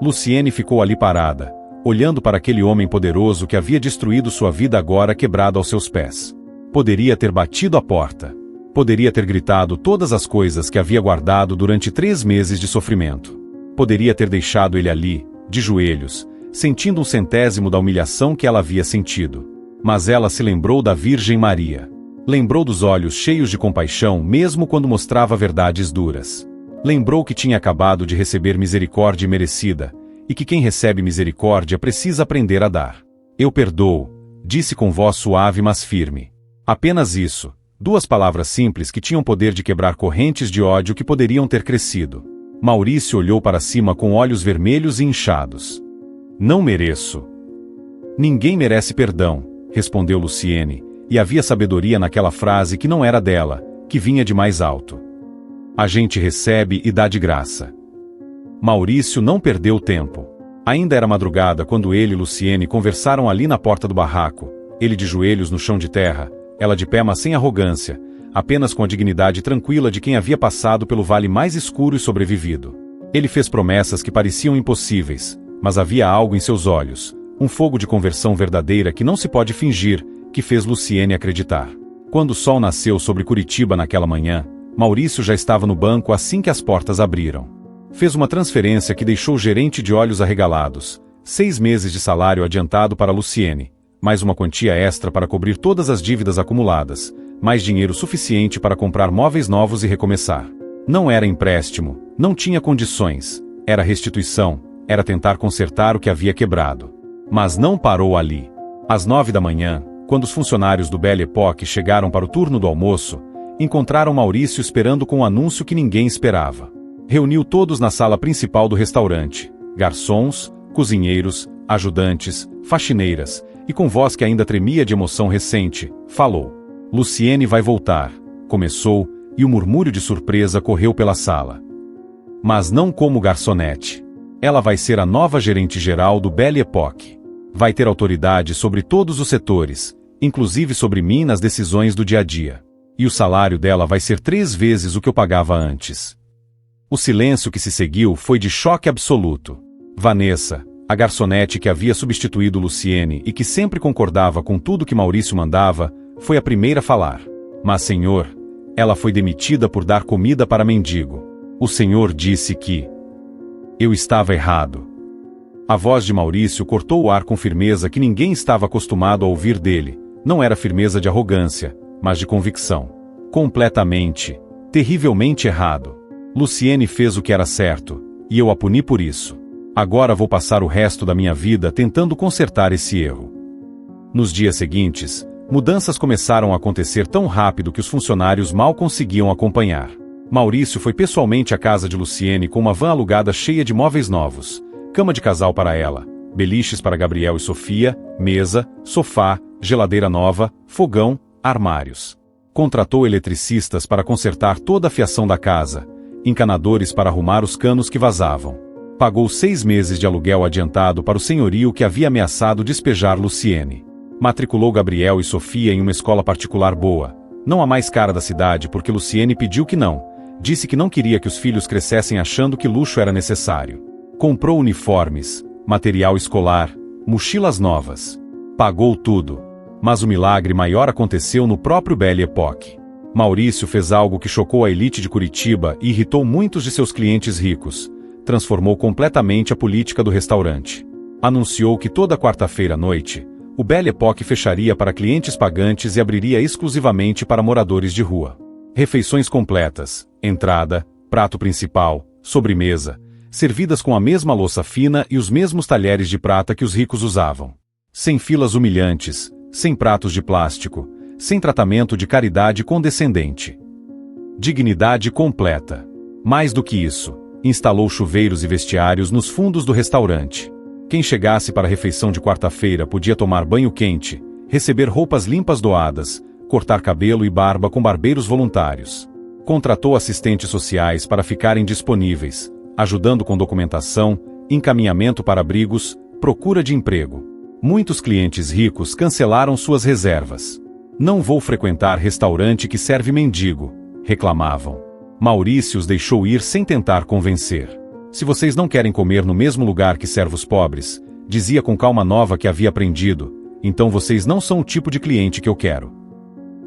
Luciene ficou ali parada, olhando para aquele homem poderoso que havia destruído sua vida agora quebrada aos seus pés. Poderia ter batido a porta. Poderia ter gritado todas as coisas que havia guardado durante 3 meses de sofrimento. Poderia ter deixado ele ali, de joelhos, sentindo 1/100º da humilhação que ela havia sentido. Mas ela se lembrou da Virgem Maria. Lembrou dos olhos cheios de compaixão mesmo quando mostrava verdades duras. Lembrou que tinha acabado de receber misericórdia merecida, e que quem recebe misericórdia precisa aprender a dar. Eu perdoo, disse com voz suave mas firme. Apenas isso, 2 palavras simples que tinham poder de quebrar correntes de ódio que poderiam ter crescido. Maurício olhou para cima com olhos vermelhos e inchados. Não mereço. Ninguém merece perdão, respondeu Luciene, e havia sabedoria naquela frase que não era dela, que vinha de mais alto. A gente recebe e dá de graça. Maurício não perdeu tempo. Ainda era madrugada quando ele e Luciene conversaram ali na porta do barraco, ele de joelhos no chão de terra, ela de pé mas sem arrogância, apenas com a dignidade tranquila de quem havia passado pelo vale mais escuro e sobrevivido. Ele fez promessas que pareciam impossíveis, mas havia algo em seus olhos, um fogo de conversão verdadeira que não se pode fingir, que fez Luciene acreditar. Quando o sol nasceu sobre Curitiba naquela manhã, Maurício já estava no banco assim que as portas abriram. Fez uma transferência que deixou o gerente de olhos arregalados, 6 meses de salário adiantado para Luciene, mais uma quantia extra para cobrir todas as dívidas acumuladas, mais dinheiro suficiente para comprar móveis novos e recomeçar. Não era empréstimo, não tinha condições, era restituição, era tentar consertar o que havia quebrado. Mas não parou ali. Às 9 da manhã, quando os funcionários do Belle Époque chegaram para o turno do almoço, encontraram Maurício esperando com um anúncio que ninguém esperava. Reuniu todos na sala principal do restaurante, garçons, cozinheiros, ajudantes, faxineiras, e com voz que ainda tremia de emoção recente, falou: "Luciene vai voltar", começou, e o murmúrio de surpresa correu pela sala. Mas não como garçonete. Ela vai ser a nova gerente-geral do Belle Époque. Vai ter autoridade sobre todos os setores, inclusive sobre mim nas decisões do dia a dia. E o salário dela vai ser 3 vezes o que eu pagava antes. O silêncio que se seguiu foi de choque absoluto. Vanessa, a garçonete que havia substituído Luciene e que sempre concordava com tudo que Maurício mandava, foi a primeira a falar. "Mas, senhor, ela foi demitida por dar comida para mendigo. O senhor disse que eu estava errado." A voz de Maurício cortou o ar com firmeza que ninguém estava acostumado a ouvir dele. Não era firmeza de arrogância, mas de convicção. Completamente, terrivelmente errado. Luciene fez o que era certo, e eu a puni por isso. Agora vou passar o resto da minha vida tentando consertar esse erro. Nos dias seguintes, mudanças começaram a acontecer tão rápido que os funcionários mal conseguiam acompanhar. Maurício foi pessoalmente à casa de Luciene com uma van alugada cheia de móveis novos, cama de casal para ela, beliches para Gabriel e Sofia, mesa, sofá, geladeira nova, fogão, armários. Contratou eletricistas para consertar toda a fiação da casa, encanadores para arrumar os canos que vazavam. Pagou 6 meses de aluguel adiantado para o senhorio que havia ameaçado despejar Luciene. Matriculou Gabriel e Sofia em uma escola particular boa, não a mais cara da cidade porque Luciene pediu que não, disse que não queria que os filhos crescessem achando que luxo era necessário. Comprou uniformes, material escolar, mochilas novas. Pagou tudo. Mas o milagre maior aconteceu no próprio Belle Époque. Maurício fez algo que chocou a elite de Curitiba e irritou muitos de seus clientes ricos. Transformou completamente a política do restaurante. Anunciou que toda quarta-feira à noite, o Belle Époque fecharia para clientes pagantes e abriria exclusivamente para moradores de rua. Refeições completas, entrada, prato principal, sobremesa, servidas com a mesma louça fina e os mesmos talheres de prata que os ricos usavam. Sem filas humilhantes, sem pratos de plástico, sem tratamento de caridade condescendente. Dignidade completa. Mais do que isso, instalou chuveiros e vestiários nos fundos do restaurante. Quem chegasse para a refeição de quarta-feira podia tomar banho quente, receber roupas limpas doadas, cortar cabelo e barba com barbeiros voluntários. Contratou assistentes sociais para ficarem disponíveis, ajudando com documentação, encaminhamento para abrigos, procura de emprego. Muitos clientes ricos cancelaram suas reservas. "Não vou frequentar restaurante que serve mendigo", reclamavam. Maurício os deixou ir sem tentar convencer. "Se vocês não querem comer no mesmo lugar que servos pobres", dizia com calma nova que havia aprendido, "então vocês não são o tipo de cliente que eu quero."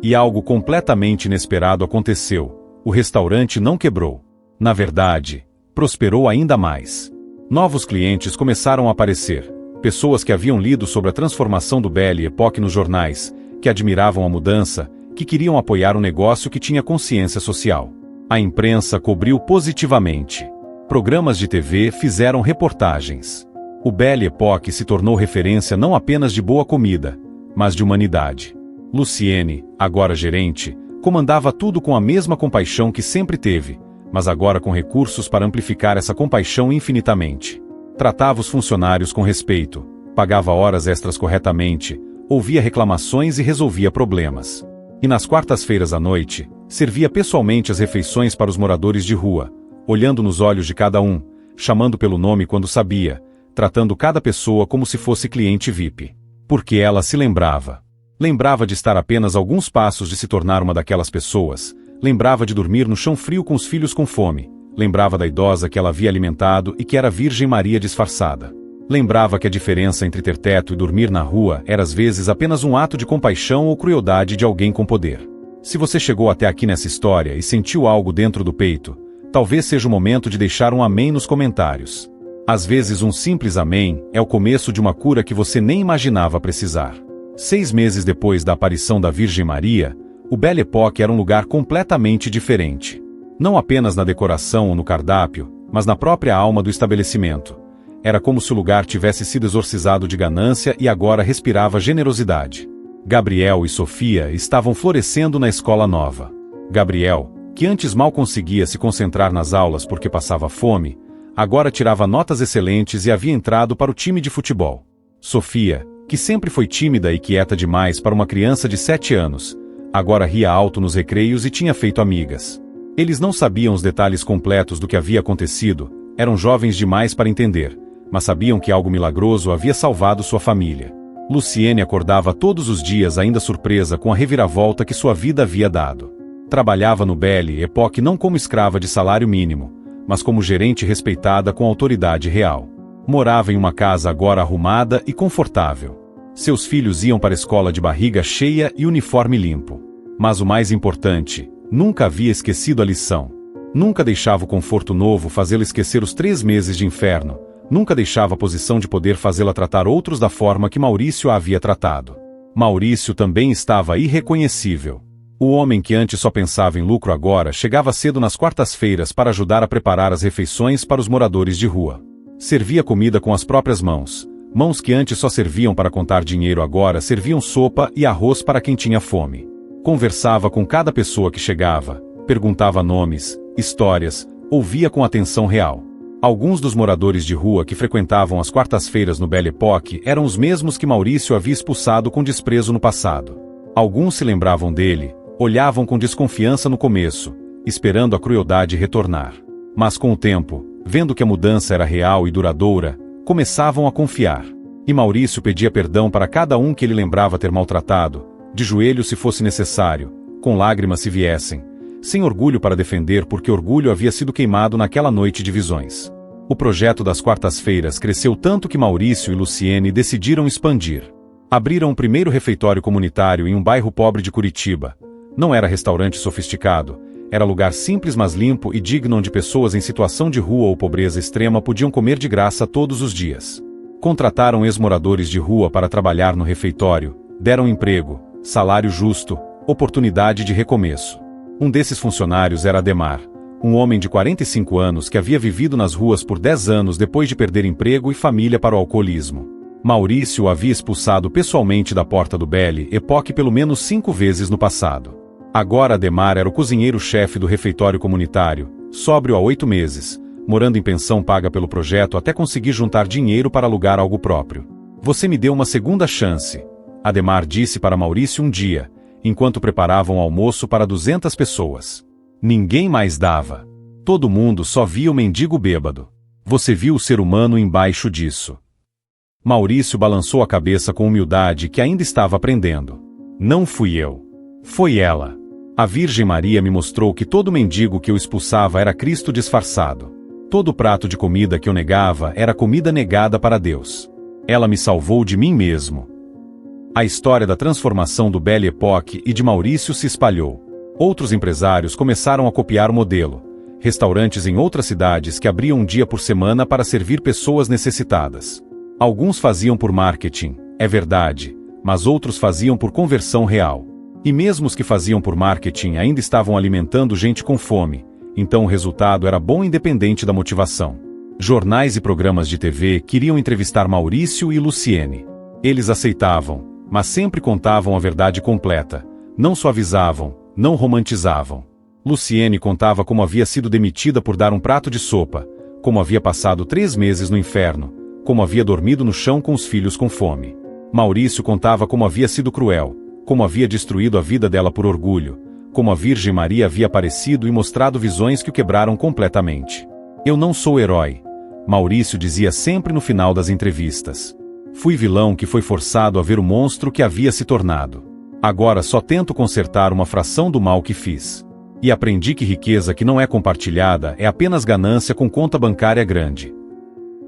E algo completamente inesperado aconteceu. O restaurante não quebrou. Na verdade, prosperou ainda mais. Novos clientes começaram a aparecer. Pessoas que haviam lido sobre a transformação do Belle Époque nos jornais, que admiravam a mudança, que queriam apoiar um negócio que tinha consciência social. A imprensa cobriu positivamente. Programas de TV fizeram reportagens. O Belle Époque se tornou referência não apenas de boa comida, mas de humanidade. Luciene, agora gerente, comandava tudo com a mesma compaixão que sempre teve, mas agora com recursos para amplificar essa compaixão infinitamente. Tratava os funcionários com respeito, pagava horas extras corretamente, ouvia reclamações e resolvia problemas. E nas quartas-feiras à noite, servia pessoalmente as refeições para os moradores de rua, olhando nos olhos de cada um, chamando pelo nome quando sabia, tratando cada pessoa como se fosse cliente VIP. Porque ela se lembrava. Lembrava de estar apenas alguns passos de se tornar uma daquelas pessoas, lembrava de dormir no chão frio com os filhos com fome, lembrava da idosa que ela havia alimentado e que era Virgem Maria disfarçada. Lembrava que a diferença entre ter teto e dormir na rua era às vezes apenas um ato de compaixão ou crueldade de alguém com poder. Se você chegou até aqui nessa história e sentiu algo dentro do peito, talvez seja o momento de deixar um amém nos comentários. Às vezes um simples amém é o começo de uma cura que você nem imaginava precisar. 6 meses depois da aparição da Virgem Maria, O Belle Époque era um lugar completamente diferente. Não apenas na decoração ou no cardápio, mas na própria alma do estabelecimento. Era como se o lugar tivesse sido exorcizado de ganância e agora respirava generosidade. Gabriel e Sofia estavam florescendo na escola nova. Gabriel, que antes mal conseguia se concentrar nas aulas porque passava fome, agora tirava notas excelentes e havia entrado para o time de futebol. Sofia, que sempre foi tímida e quieta demais para uma criança de 7 anos, agora ria alto nos recreios e tinha feito amigas. Eles não sabiam os detalhes completos do que havia acontecido, eram jovens demais para entender, mas sabiam que algo milagroso havia salvado sua família. Luciene acordava todos os dias ainda surpresa com a reviravolta que sua vida havia dado. Trabalhava no Belle Époque não como escrava de salário mínimo, mas como gerente respeitada com autoridade real. Morava em uma casa agora arrumada e confortável. Seus filhos iam para a escola de barriga cheia e uniforme limpo. Mas o mais importante, nunca havia esquecido a lição. Nunca deixava o conforto novo fazê-lo esquecer os 3 meses de inferno. Nunca deixava a posição de poder fazê-la tratar outros da forma que Maurício a havia tratado. Maurício também estava irreconhecível. O homem que antes só pensava em lucro agora chegava cedo nas quartas-feiras para ajudar a preparar as refeições para os moradores de rua. Servia comida com as próprias mãos. Mãos que antes só serviam para contar dinheiro agora serviam sopa e arroz para quem tinha fome. Conversava com cada pessoa que chegava, perguntava nomes, histórias, ouvia com atenção real. Alguns dos moradores de rua que frequentavam as quartas-feiras no Belle Époque eram os mesmos que Maurício havia expulsado com desprezo no passado. Alguns se lembravam dele, olhavam com desconfiança no começo, esperando a crueldade retornar. Mas com o tempo, vendo que a mudança era real e duradoura, começavam a confiar. E Maurício pedia perdão para cada um que ele lembrava ter maltratado, de joelhos se fosse necessário, com lágrimas se viessem, sem orgulho para defender porque orgulho havia sido queimado naquela noite de visões. O projeto das quartas-feiras cresceu tanto que Maurício e Luciene decidiram expandir. Abriram o primeiro refeitório comunitário em um bairro pobre de Curitiba. Não era restaurante sofisticado, era lugar simples mas limpo e digno onde pessoas em situação de rua ou pobreza extrema podiam comer de graça todos os dias. Contrataram ex-moradores de rua para trabalhar no refeitório, deram emprego, salário justo, oportunidade de recomeço. Um desses funcionários era Ademar, um homem de 45 anos que havia vivido nas ruas por 10 anos depois de perder emprego e família para o alcoolismo. Maurício o havia expulsado pessoalmente da porta do Belle Époque pelo menos 5 vezes no passado. Agora Ademar era o cozinheiro-chefe do refeitório comunitário, sóbrio há 8 meses, morando em pensão paga pelo projeto até conseguir juntar dinheiro para alugar algo próprio. "Você me deu uma segunda chance", Ademar disse para Maurício um dia, enquanto preparavam almoço para 200 pessoas. Ninguém mais dava. Todo mundo só via o mendigo bêbado. Você viu o ser humano embaixo disso. Maurício balançou a cabeça com humildade que ainda estava aprendendo. "Não fui eu. Foi ela. A Virgem Maria me mostrou que todo mendigo que eu expulsava era Cristo disfarçado. Todo prato de comida que eu negava era comida negada para Deus. Ela me salvou de mim mesmo." A história da transformação do Belle Époque e de Maurício se espalhou. Outros empresários começaram a copiar o modelo. Restaurantes em outras cidades que abriam um dia por semana para servir pessoas necessitadas. Alguns faziam por marketing, é verdade, mas outros faziam por conversão real. E mesmo os que faziam por marketing ainda estavam alimentando gente com fome, então o resultado era bom independente da motivação. Jornais e programas de TV queriam entrevistar Maurício e Luciene. Eles aceitavam, mas sempre contavam a verdade completa. Não suavizavam, não romantizavam. Luciene contava como havia sido demitida por dar um prato de sopa, como havia passado 3 meses no inferno, como havia dormido no chão com os filhos com fome. Maurício contava como havia sido cruel, como havia destruído a vida dela por orgulho, como a Virgem Maria havia aparecido e mostrado visões que o quebraram completamente. "Eu não sou herói", Maurício dizia sempre no final das entrevistas. "Fui vilão que foi forçado a ver o monstro que havia se tornado. Agora só tento consertar uma fração do mal que fiz. E aprendi que riqueza que não é compartilhada é apenas ganância com conta bancária grande."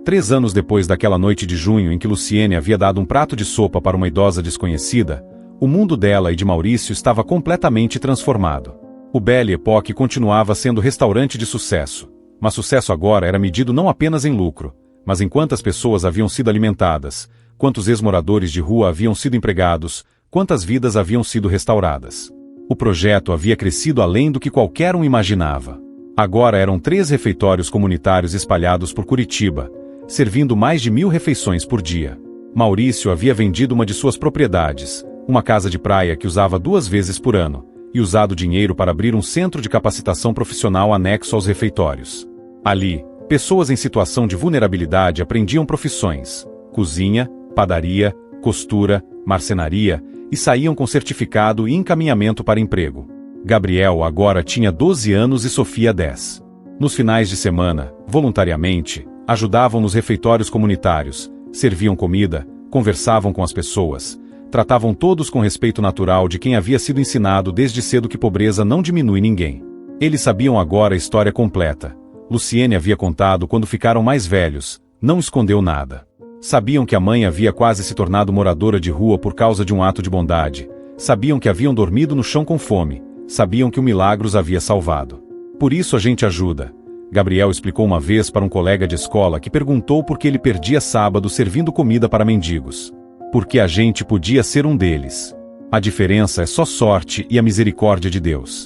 3 anos depois daquela noite de junho em que Luciene havia dado um prato de sopa para uma idosa desconhecida, o mundo dela e de Maurício estava completamente transformado. O Belle Époque continuava sendo restaurante de sucesso, mas sucesso agora era medido não apenas em lucro, mas em quantas pessoas haviam sido alimentadas, quantos ex-moradores de rua haviam sido empregados, quantas vidas haviam sido restauradas. O projeto havia crescido além do que qualquer um imaginava. Agora eram 3 refeitórios comunitários espalhados por Curitiba, servindo mais de 1000 refeições por dia. Maurício havia vendido uma de suas propriedades, uma casa de praia que usava 2 vezes por ano, e usado o dinheiro para abrir um centro de capacitação profissional anexo aos refeitórios. Ali, pessoas em situação de vulnerabilidade aprendiam profissões: cozinha, padaria, costura, marcenaria, e saíam com certificado e encaminhamento para emprego. Gabriel agora tinha 12 anos e Sofia 10. Nos finais de semana, voluntariamente, ajudavam nos refeitórios comunitários, serviam comida, conversavam com as pessoas, tratavam todos com respeito natural de quem havia sido ensinado desde cedo que pobreza não diminui ninguém. Eles sabiam agora a história completa. Luciene havia contado quando ficaram mais velhos, não escondeu nada. Sabiam que a mãe havia quase se tornado moradora de rua por causa de um ato de bondade. Sabiam que haviam dormido no chão com fome. Sabiam que o milagre os havia salvado. Por isso a gente ajuda. Gabriel explicou uma vez para um colega de escola que perguntou por que ele perdia sábado servindo comida para mendigos. Porque a gente podia ser um deles. A diferença é só sorte e a misericórdia de Deus.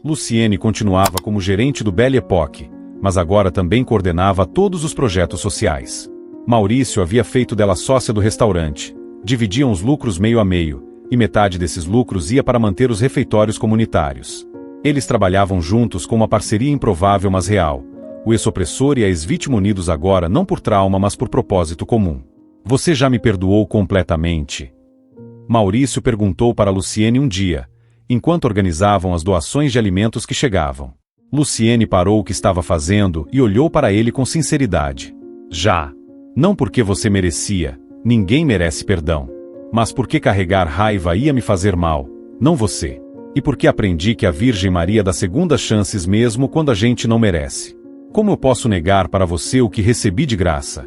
Luciene continuava como gerente do Belle Époque, mas agora também coordenava todos os projetos sociais. Maurício havia feito dela sócia do restaurante. Dividiam os lucros meio a meio, e metade desses lucros ia para manter os refeitórios comunitários. Eles trabalhavam juntos com uma parceria improvável mas real. O ex-opressor e a ex-vítima unidos agora não por trauma mas por propósito comum. Você já me perdoou completamente? Maurício perguntou para Luciene um dia, enquanto organizavam as doações de alimentos que chegavam. Luciene parou o que estava fazendo e olhou para ele com sinceridade. Já. Não porque você merecia, ninguém merece perdão. Mas porque carregar raiva ia me fazer mal, não você. E porque aprendi que a Virgem Maria dá segundas chances mesmo quando a gente não merece. Como eu posso negar para você o que recebi de graça?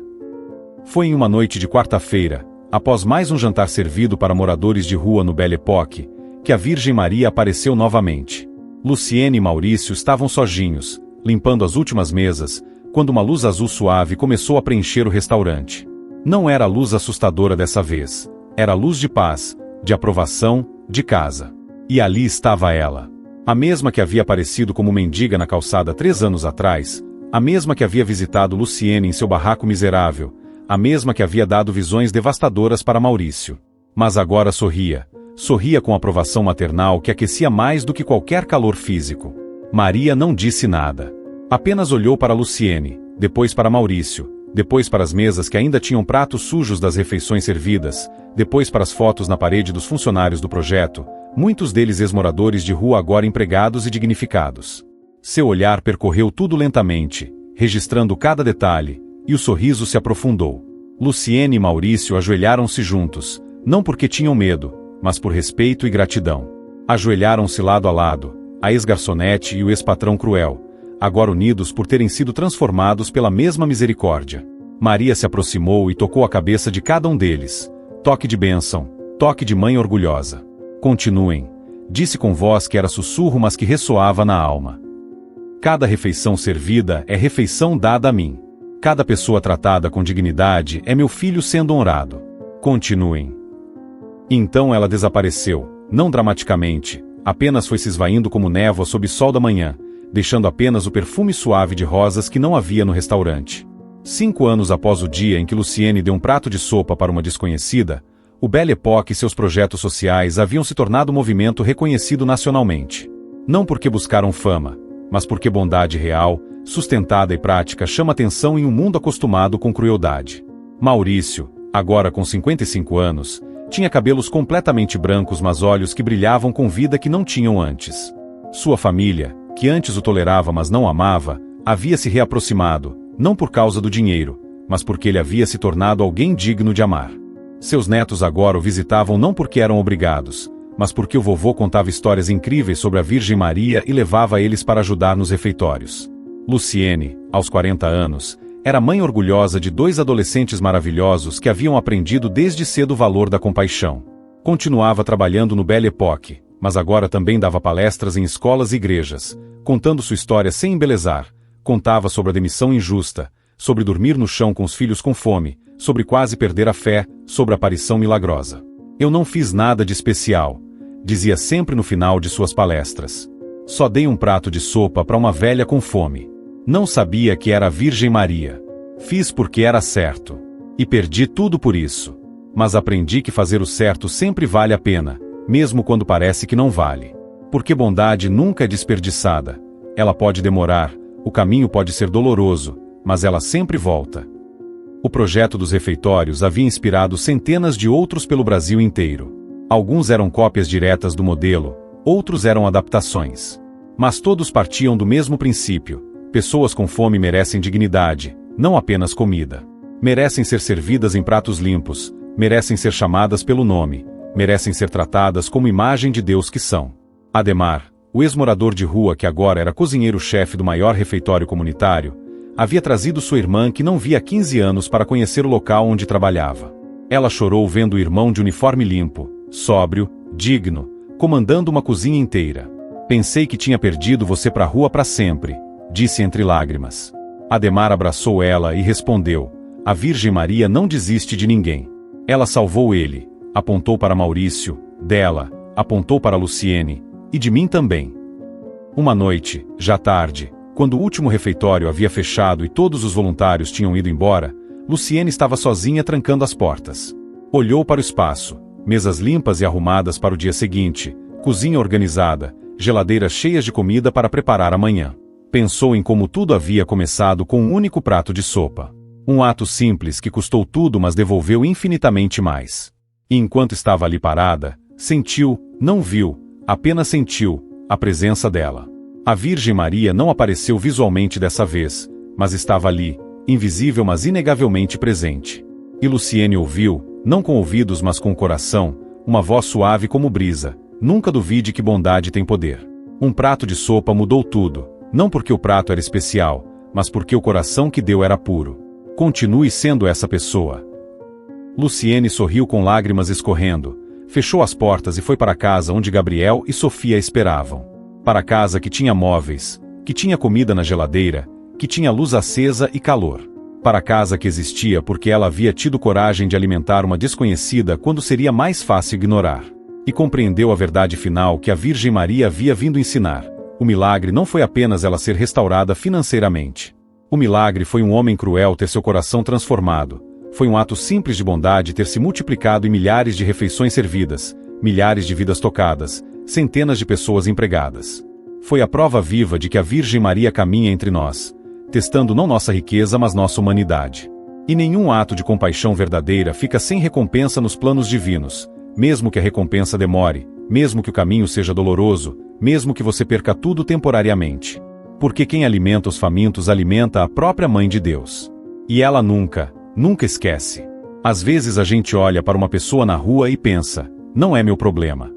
Foi em uma noite de quarta-feira, após mais um jantar servido para moradores de rua no Belle Époque, que a Virgem Maria apareceu novamente. Luciene e Maurício estavam sozinhos, limpando as últimas mesas, quando uma luz azul suave começou a preencher o restaurante. Não era a luz assustadora dessa vez. Era a luz de paz, de aprovação, de casa. E ali estava ela. A mesma que havia aparecido como mendiga na calçada 3 anos atrás, a mesma que havia visitado Luciene em seu barraco miserável, a mesma que havia dado visões devastadoras para Maurício. Mas agora sorria. Sorria com aprovação maternal que aquecia mais do que qualquer calor físico. Maria não disse nada. Apenas olhou para Luciene, depois para Maurício, depois para as mesas que ainda tinham pratos sujos das refeições servidas, depois para as fotos na parede dos funcionários do projeto, muitos deles ex-moradores de rua agora empregados e dignificados. Seu olhar percorreu tudo lentamente, registrando cada detalhe, e o sorriso se aprofundou. Luciene e Maurício ajoelharam-se juntos, não porque tinham medo, mas por respeito e gratidão. Ajoelharam-se lado a lado, a ex-garçonete e o ex-patrão cruel, agora unidos por terem sido transformados pela mesma misericórdia. Maria se aproximou e tocou a cabeça de cada um deles. Toque de bênção, toque de mãe orgulhosa. Continuem, disse com voz que era sussurro mas que ressoava na alma. Cada refeição servida é refeição dada a mim. Cada pessoa tratada com dignidade é meu filho sendo honrado. Continuem. Então ela desapareceu, não dramaticamente, apenas foi se esvaindo como névoa sob o sol da manhã, deixando apenas o perfume suave de rosas que não havia no restaurante. 5 anos após o dia em que Luciene deu um prato de sopa para uma desconhecida, o Belle Époque e seus projetos sociais haviam se tornado um movimento reconhecido nacionalmente. Não porque buscaram fama, mas porque bondade real, sustentada e prática chama atenção em um mundo acostumado com crueldade. Maurício, agora com 55 anos, tinha cabelos completamente brancos mas olhos que brilhavam com vida que não tinham antes. Sua família, que antes o tolerava mas não amava, havia se reaproximado, não por causa do dinheiro, mas porque ele havia se tornado alguém digno de amar. Seus netos agora o visitavam não porque eram obrigados, mas porque o vovô contava histórias incríveis sobre a Virgem Maria e levava eles para ajudar nos refeitórios. Luciene, aos 40 anos, era mãe orgulhosa de 2 adolescentes maravilhosos que haviam aprendido desde cedo o valor da compaixão. Continuava trabalhando no Belle Époque, mas agora também dava palestras em escolas e igrejas, contando sua história sem embelezar. Contava sobre a demissão injusta, sobre dormir no chão com os filhos com fome, sobre quase perder a fé, sobre a aparição milagrosa. Eu não fiz nada de especial. dizia sempre no final de suas palestras. Só dei um prato de sopa para uma velha com fome. Não sabia que era a Virgem Maria. Fiz porque era certo. E perdi tudo por isso. Mas aprendi que fazer o certo sempre vale a pena, mesmo quando parece que não vale. Porque bondade nunca é desperdiçada. Ela pode demorar, o caminho pode ser doloroso, mas ela sempre volta. O projeto dos refeitórios havia inspirado centenas de outros pelo Brasil inteiro. Alguns eram cópias diretas do modelo, outros eram adaptações. Mas todos partiam do mesmo princípio: pessoas com fome merecem dignidade, não apenas comida. Merecem ser servidas em pratos limpos, merecem ser chamadas pelo nome, merecem ser tratadas como imagem de Deus que são. Ademar, o ex-morador de rua que agora era cozinheiro-chefe do maior refeitório comunitário, havia trazido sua irmã que não via há 15 anos para conhecer o local onde trabalhava. Ela chorou vendo o irmão de uniforme limpo, sóbrio, digno, comandando uma cozinha inteira. Pensei que tinha perdido você para a rua para sempre, disse entre lágrimas. Ademar abraçou ela e respondeu: a Virgem Maria não desiste de ninguém. Ela salvou ele, apontou para Maurício, dela, apontou para Luciene, e de mim também. Uma noite, já tarde, quando o último refeitório havia fechado e todos os voluntários tinham ido embora, Luciene estava sozinha trancando as portas. Olhou para o espaço, mesas limpas e arrumadas para o dia seguinte, cozinha organizada, geladeiras cheias de comida para preparar amanhã. Pensou em como tudo havia começado com um único prato de sopa. Um ato simples que custou tudo, mas devolveu infinitamente mais. E enquanto estava ali parada, sentiu, não viu, apenas sentiu, a presença dela. A Virgem Maria não apareceu visualmente dessa vez, mas estava ali, invisível mas inegavelmente presente. E Luciene ouviu, não com ouvidos mas com o coração, uma voz suave como brisa: nunca duvide que bondade tem poder. Um prato de sopa mudou tudo, não porque o prato era especial, mas porque o coração que deu era puro. Continue sendo essa pessoa. Luciene sorriu com lágrimas escorrendo, fechou as portas e foi para a casa onde Gabriel e Sofia esperavam. Para a casa que tinha móveis, que tinha comida na geladeira, que tinha luz acesa e calor. Para a casa que existia porque ela havia tido coragem de alimentar uma desconhecida quando seria mais fácil ignorar. E compreendeu a verdade final que a Virgem Maria havia vindo ensinar. O milagre não foi apenas ela ser restaurada financeiramente. O milagre foi um homem cruel ter seu coração transformado. Foi um ato simples de bondade ter se multiplicado em milhares de refeições servidas, milhares de vidas tocadas, centenas de pessoas empregadas. Foi a prova viva de que a Virgem Maria caminha entre nós, testando não nossa riqueza mas nossa humanidade. E nenhum ato de compaixão verdadeira fica sem recompensa nos planos divinos, mesmo que a recompensa demore, mesmo que o caminho seja doloroso, mesmo que você perca tudo temporariamente. Porque quem alimenta os famintos alimenta a própria Mãe de Deus. E ela nunca esquece. Às vezes a gente olha para uma pessoa na rua e pensa: não é meu problema.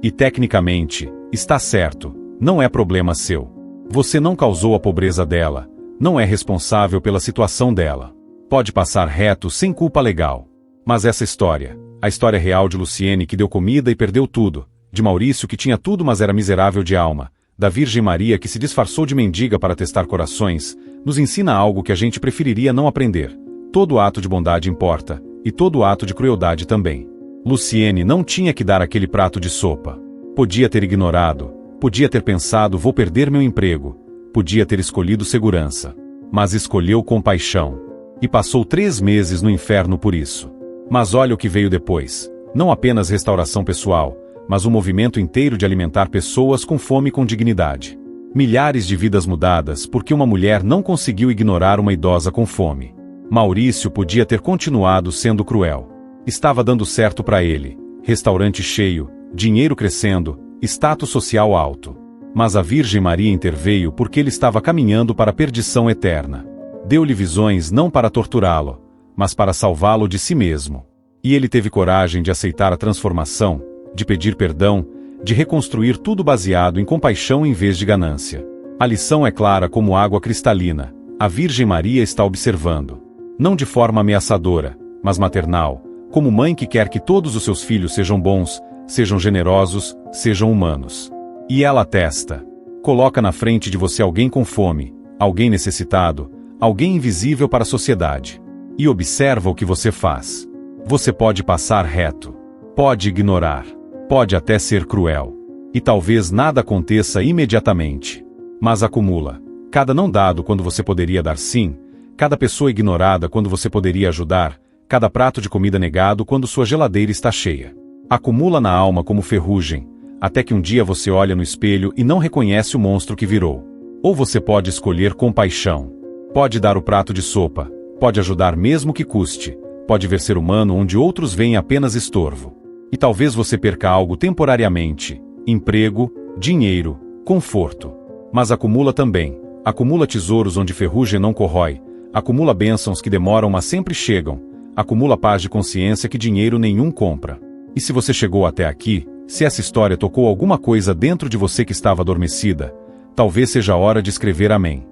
E tecnicamente, está certo, não é problema seu. Você não causou a pobreza dela, não é responsável pela situação dela. Pode passar reto sem culpa legal. Mas essa história, a história real de Luciene que deu comida e perdeu tudo, de Maurício que tinha tudo mas era miserável de alma, da Virgem Maria que se disfarçou de mendiga para testar corações, nos ensina algo que a gente preferiria não aprender. Todo ato de bondade importa, e todo ato de crueldade também. Luciene não tinha que dar aquele prato de sopa. Podia ter ignorado, podia ter pensado: vou perder meu emprego, podia ter escolhido segurança. Mas escolheu compaixão. E passou 3 meses no inferno por isso. Mas olha o que veio depois. Não apenas restauração pessoal, mas um movimento inteiro de alimentar pessoas com fome com dignidade. Milhares de vidas mudadas porque uma mulher não conseguiu ignorar uma idosa com fome. Maurício podia ter continuado sendo cruel. Estava dando certo para ele. Restaurante cheio, dinheiro crescendo, status social alto. Mas a Virgem Maria interveio porque ele estava caminhando para a perdição eterna. Deu-lhe visões não para torturá-lo, mas para salvá-lo de si mesmo. E ele teve coragem de aceitar a transformação, de pedir perdão, de reconstruir tudo baseado em compaixão em vez de ganância. A lição é clara como água cristalina. A Virgem Maria está observando. Não de forma ameaçadora, mas maternal, como mãe que quer que todos os seus filhos sejam bons, sejam generosos, sejam humanos. E ela atesta. Coloca na frente de você alguém com fome, alguém necessitado, alguém invisível para a sociedade. E observa o que você faz. Você pode passar reto. Pode ignorar. Pode até ser cruel. E talvez nada aconteça imediatamente. Mas acumula. Cada não dado quando você poderia dar sim, cada pessoa ignorada quando você poderia ajudar, cada prato de comida negado quando sua geladeira está cheia. Acumula na alma como ferrugem, até que um dia você olha no espelho e não reconhece o monstro que virou. Ou você pode escolher compaixão. Pode dar o prato de sopa, pode ajudar mesmo que custe, pode ver ser humano onde outros veem apenas estorvo. E talvez você perca algo temporariamente, emprego, dinheiro, conforto. Mas acumula também. Acumula tesouros onde ferrugem não corrói, acumula bênçãos que demoram mas sempre chegam, acumula paz de consciência que dinheiro nenhum compra. E se você chegou até aqui, se essa história tocou alguma coisa dentro de você que estava adormecida, talvez seja a hora de escrever amém.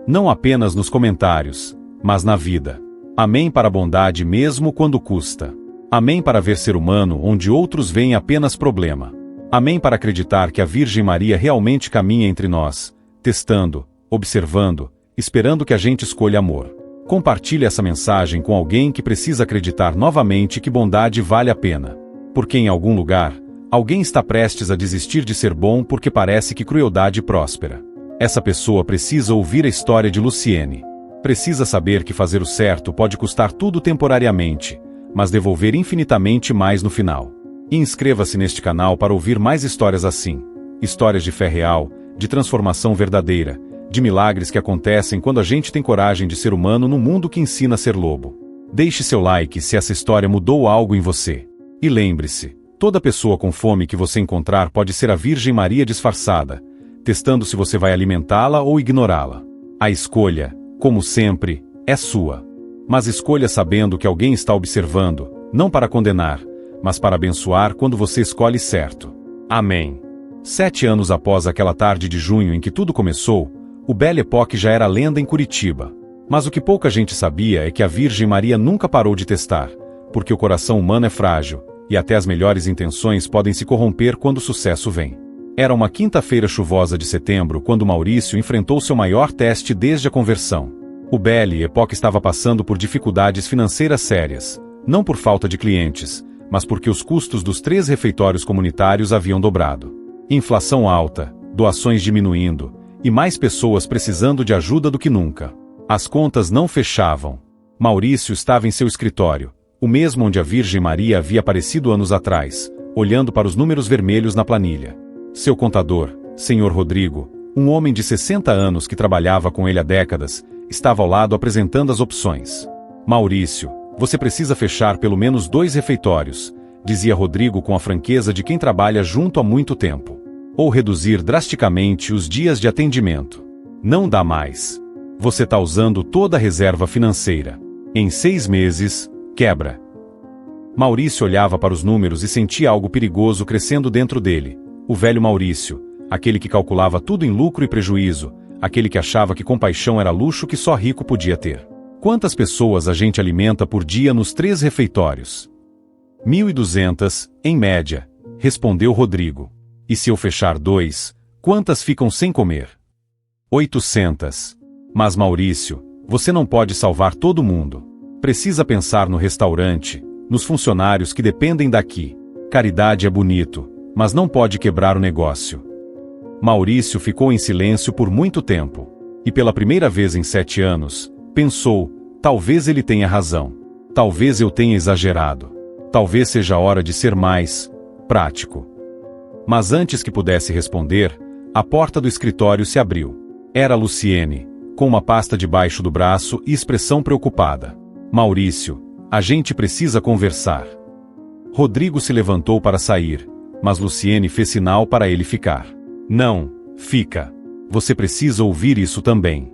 Não apenas nos comentários, mas na vida. Amém para a bondade mesmo quando custa. Amém para ver ser humano onde outros veem apenas problema. Amém para acreditar que a Virgem Maria realmente caminha entre nós, testando, observando, esperando que a gente escolha amor. Compartilhe essa mensagem com alguém que precisa acreditar novamente que bondade vale a pena. Porque em algum lugar, alguém está prestes a desistir de ser bom porque parece que crueldade próspera. Essa pessoa precisa ouvir a história de Luciene. Precisa saber que fazer o certo pode custar tudo temporariamente, mas devolver infinitamente mais no final. E inscreva-se neste canal para ouvir mais histórias assim. Histórias de fé real, de transformação verdadeira, de milagres que acontecem quando a gente tem coragem de ser humano num mundo que ensina a ser lobo. Deixe seu like se essa história mudou algo em você. E lembre-se, toda pessoa com fome que você encontrar pode ser a Virgem Maria disfarçada, testando se você vai alimentá-la ou ignorá-la. A escolha, como sempre, é sua. Mas escolha sabendo que alguém está observando, não para condenar, mas para abençoar quando você escolhe certo. Amém. 7 anos após aquela tarde de junho em que tudo começou, o Belle Époque já era lenda em Curitiba. Mas o que pouca gente sabia é que a Virgem Maria nunca parou de testar, porque o coração humano é frágil, e até as melhores intenções podem se corromper quando o sucesso vem. Era uma quinta-feira chuvosa de setembro quando Maurício enfrentou seu maior teste desde a conversão. O Belle Époque estava passando por dificuldades financeiras sérias, não por falta de clientes, mas porque os custos dos 3 refeitórios comunitários haviam dobrado. Inflação alta, doações diminuindo, e mais pessoas precisando de ajuda do que nunca. As contas não fechavam. Maurício estava em seu escritório, o mesmo onde a Virgem Maria havia aparecido anos atrás, olhando para os números vermelhos na planilha. Seu contador, Sr. Rodrigo, um homem de 60 anos que trabalhava com ele há décadas, estava ao lado apresentando as opções. Maurício, você precisa fechar pelo menos 2 refeitórios, dizia Rodrigo com a franqueza de quem trabalha junto há muito tempo. Ou reduzir drasticamente os dias de atendimento. Não dá mais. Você está usando toda a reserva financeira. Em 6 meses, quebra. Maurício olhava para os números e sentia algo perigoso crescendo dentro dele. O velho Maurício, aquele que calculava tudo em lucro e prejuízo, aquele que achava que compaixão era luxo que só rico podia ter. Quantas pessoas a gente alimenta por dia nos 3 refeitórios? 1.200, em média, respondeu Rodrigo. E se eu fechar 2, quantas ficam sem comer? 800. Mas Maurício, você não pode salvar todo mundo. Precisa pensar no restaurante, nos funcionários que dependem daqui. Caridade é bonito, mas não pode quebrar o negócio. Maurício ficou em silêncio por muito tempo. E pela primeira vez em 7 anos, pensou, talvez ele tenha razão. Talvez eu tenha exagerado. Talvez seja a hora de ser mais prático. Mas antes que pudesse responder, a porta do escritório se abriu. Era Luciene, com uma pasta debaixo do braço e expressão preocupada. Maurício, a gente precisa conversar. Rodrigo se levantou para sair, mas Luciene fez sinal para ele ficar. Não, fica. Você precisa ouvir isso também.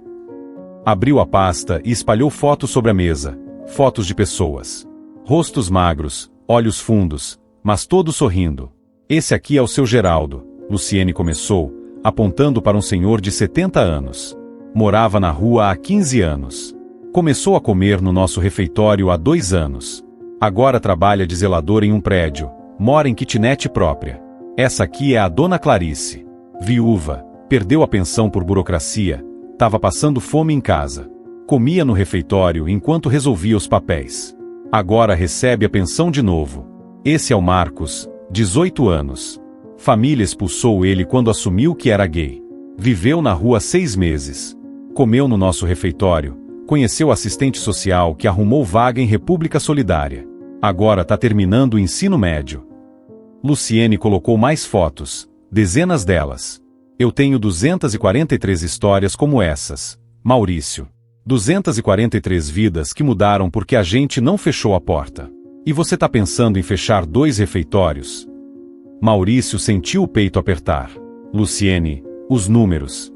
Abriu a pasta e espalhou fotos sobre a mesa, fotos de pessoas. Rostos magros, olhos fundos, mas todos sorrindo. Esse aqui é o seu Geraldo, Luciene começou, apontando para um senhor de 70 anos. Morava na rua há 15 anos. Começou a comer no nosso refeitório há 2 anos. Agora trabalha de zelador em um prédio, mora em kitnet própria. Essa aqui é a Dona Clarice. Viúva, perdeu a pensão por burocracia, estava passando fome em casa. Comia no refeitório enquanto resolvia os papéis. Agora recebe a pensão de novo. Esse é o Marcos, 18 anos. Família expulsou ele quando assumiu que era gay. Viveu na rua 6 meses. Comeu no nosso refeitório. Conheceu assistente social que arrumou vaga em República Solidária. Agora tá terminando o ensino médio. Luciene colocou mais fotos, dezenas delas. Eu tenho 243 histórias como essas. Maurício. 243 vidas que mudaram porque a gente não fechou a porta. E você tá pensando em fechar 2 refeitórios? Maurício sentiu o peito apertar. Luciene, os números.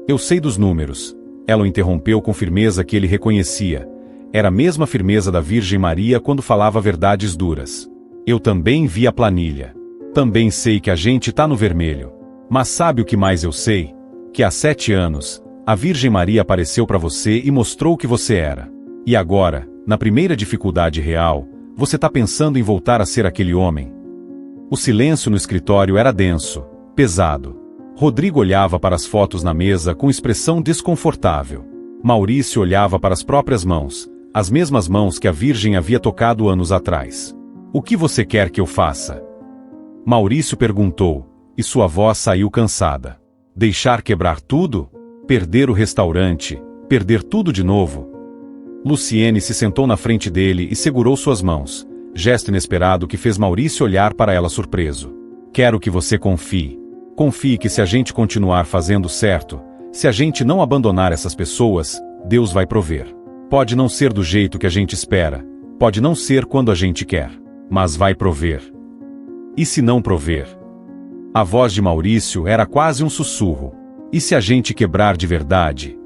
Eu sei dos números. Ela o interrompeu com firmeza que ele reconhecia. Era a mesma firmeza da Virgem Maria quando falava verdades duras. Eu também vi a planilha. Também sei que a gente tá no vermelho. Mas sabe o que mais eu sei? Que há 7 anos, a Virgem Maria apareceu para você e mostrou o que você era. E agora, na primeira dificuldade real, você tá pensando em voltar a ser aquele homem? O silêncio no escritório era denso, pesado. Rodrigo olhava para as fotos na mesa com expressão desconfortável. Maurício olhava para as próprias mãos, as mesmas mãos que a Virgem havia tocado anos atrás. O que você quer que eu faça? Maurício perguntou, e sua voz saiu cansada. Deixar quebrar tudo? Perder o restaurante? Perder tudo de novo? Luciene se sentou na frente dele e segurou suas mãos, gesto inesperado que fez Maurício olhar para ela surpreso. Quero que você confie. Confie que se a gente continuar fazendo certo, se a gente não abandonar essas pessoas, Deus vai prover. Pode não ser do jeito que a gente espera, pode não ser quando a gente quer, mas vai prover. E se não prover? A voz de Maurício era quase um sussurro. E se a gente quebrar de verdade?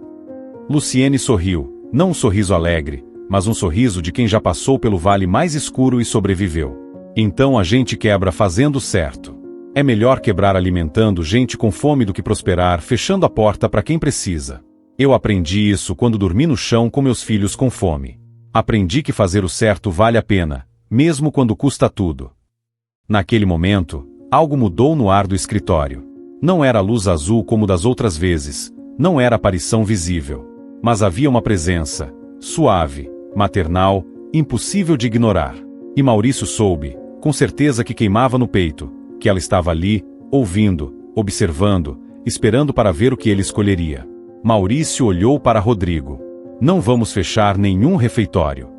Luciene sorriu, não um sorriso alegre, mas um sorriso de quem já passou pelo vale mais escuro e sobreviveu. Então a gente quebra fazendo certo. É melhor quebrar alimentando gente com fome do que prosperar fechando a porta para quem precisa. Eu aprendi isso quando dormi no chão com meus filhos com fome. Aprendi que fazer o certo vale a pena, mesmo quando custa tudo. Naquele momento, algo mudou no ar do escritório. Não era luz azul como das outras vezes, não era aparição visível. Mas havia uma presença, suave, maternal, impossível de ignorar. E Maurício soube, com certeza que queimava no peito, que ela estava ali, ouvindo, observando, esperando para ver o que ele escolheria. Maurício olhou para Rodrigo. Não vamos fechar nenhum refeitório.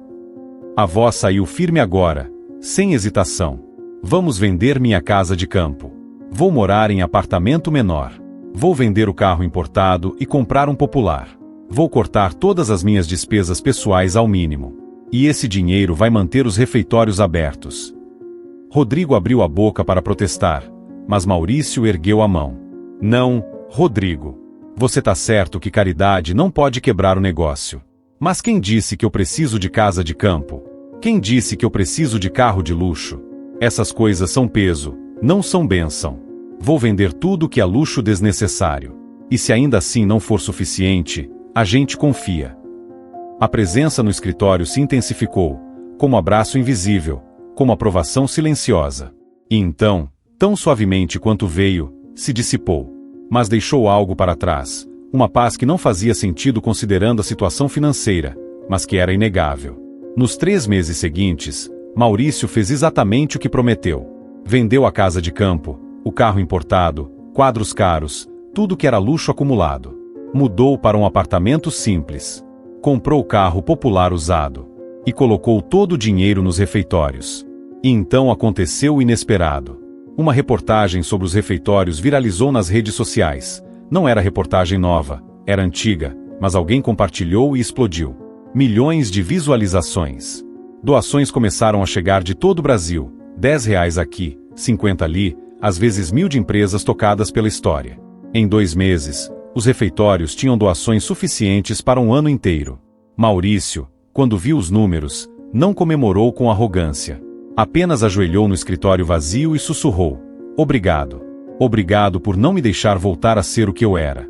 A voz saiu firme agora, sem hesitação. Vamos vender minha casa de campo. Vou morar em apartamento menor. Vou vender o carro importado e comprar um popular. Vou cortar todas as minhas despesas pessoais ao mínimo. E esse dinheiro vai manter os refeitórios abertos. Rodrigo abriu a boca para protestar, mas Maurício ergueu a mão. Não, Rodrigo. Você tá certo que caridade não pode quebrar o negócio. Mas quem disse que eu preciso de casa de campo? Quem disse que eu preciso de carro de luxo? Essas coisas são peso, não são bênção. Vou vender tudo que é luxo desnecessário. E se ainda assim não for suficiente, a gente confia. A presença no escritório se intensificou, como abraço invisível, como aprovação silenciosa. E então, tão suavemente quanto veio, se dissipou. Mas deixou algo para trás, uma paz que não fazia sentido considerando a situação financeira, mas que era inegável. Nos 3 meses seguintes, Maurício fez exatamente o que prometeu. Vendeu a casa de campo, o carro importado, quadros caros, tudo que era luxo acumulado. Mudou para um apartamento simples. Comprou o carro popular usado. E colocou todo o dinheiro nos refeitórios. E então aconteceu o inesperado. Uma reportagem sobre os refeitórios viralizou nas redes sociais. Não era reportagem nova, era antiga, mas alguém compartilhou e explodiu. Milhões de visualizações. Doações começaram a chegar de todo o Brasil. R$10 aqui, 50 ali, às vezes 1000 de empresas tocadas pela história. Em 2 meses, os refeitórios tinham doações suficientes para um ano inteiro. Maurício, quando viu os números, não comemorou com arrogância. Apenas ajoelhou no escritório vazio e sussurrou: obrigado. Obrigado por não me deixar voltar a ser o que eu era.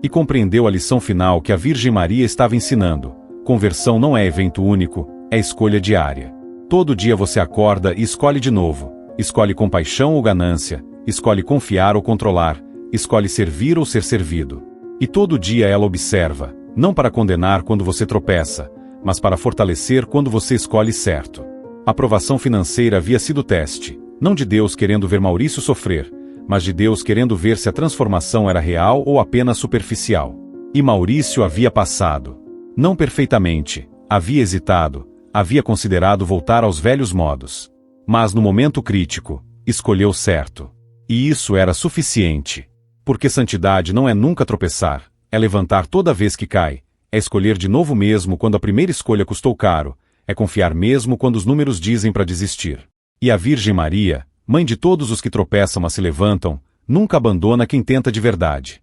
E compreendeu a lição final que a Virgem Maria estava ensinando. Conversão não é evento único, é escolha diária. Todo dia você acorda e escolhe de novo. Escolhe compaixão ou ganância, escolhe confiar ou controlar, escolhe servir ou ser servido. E todo dia ela observa, não para condenar quando você tropeça, mas para fortalecer quando você escolhe certo. A aprovação financeira havia sido teste, Não de Deus querendo ver Maurício sofrer, mas de Deus querendo ver se a transformação era real ou apenas superficial. E Maurício havia passado. Não perfeitamente, havia hesitado, havia considerado voltar aos velhos modos. Mas no momento crítico, escolheu certo. E isso era suficiente. Porque santidade não é nunca tropeçar, é levantar toda vez que cai, é escolher de novo mesmo quando a primeira escolha custou caro, é confiar mesmo quando os números dizem para desistir. E a Virgem Maria, mãe de todos os que tropeçam mas se levantam, nunca abandona quem tenta de verdade.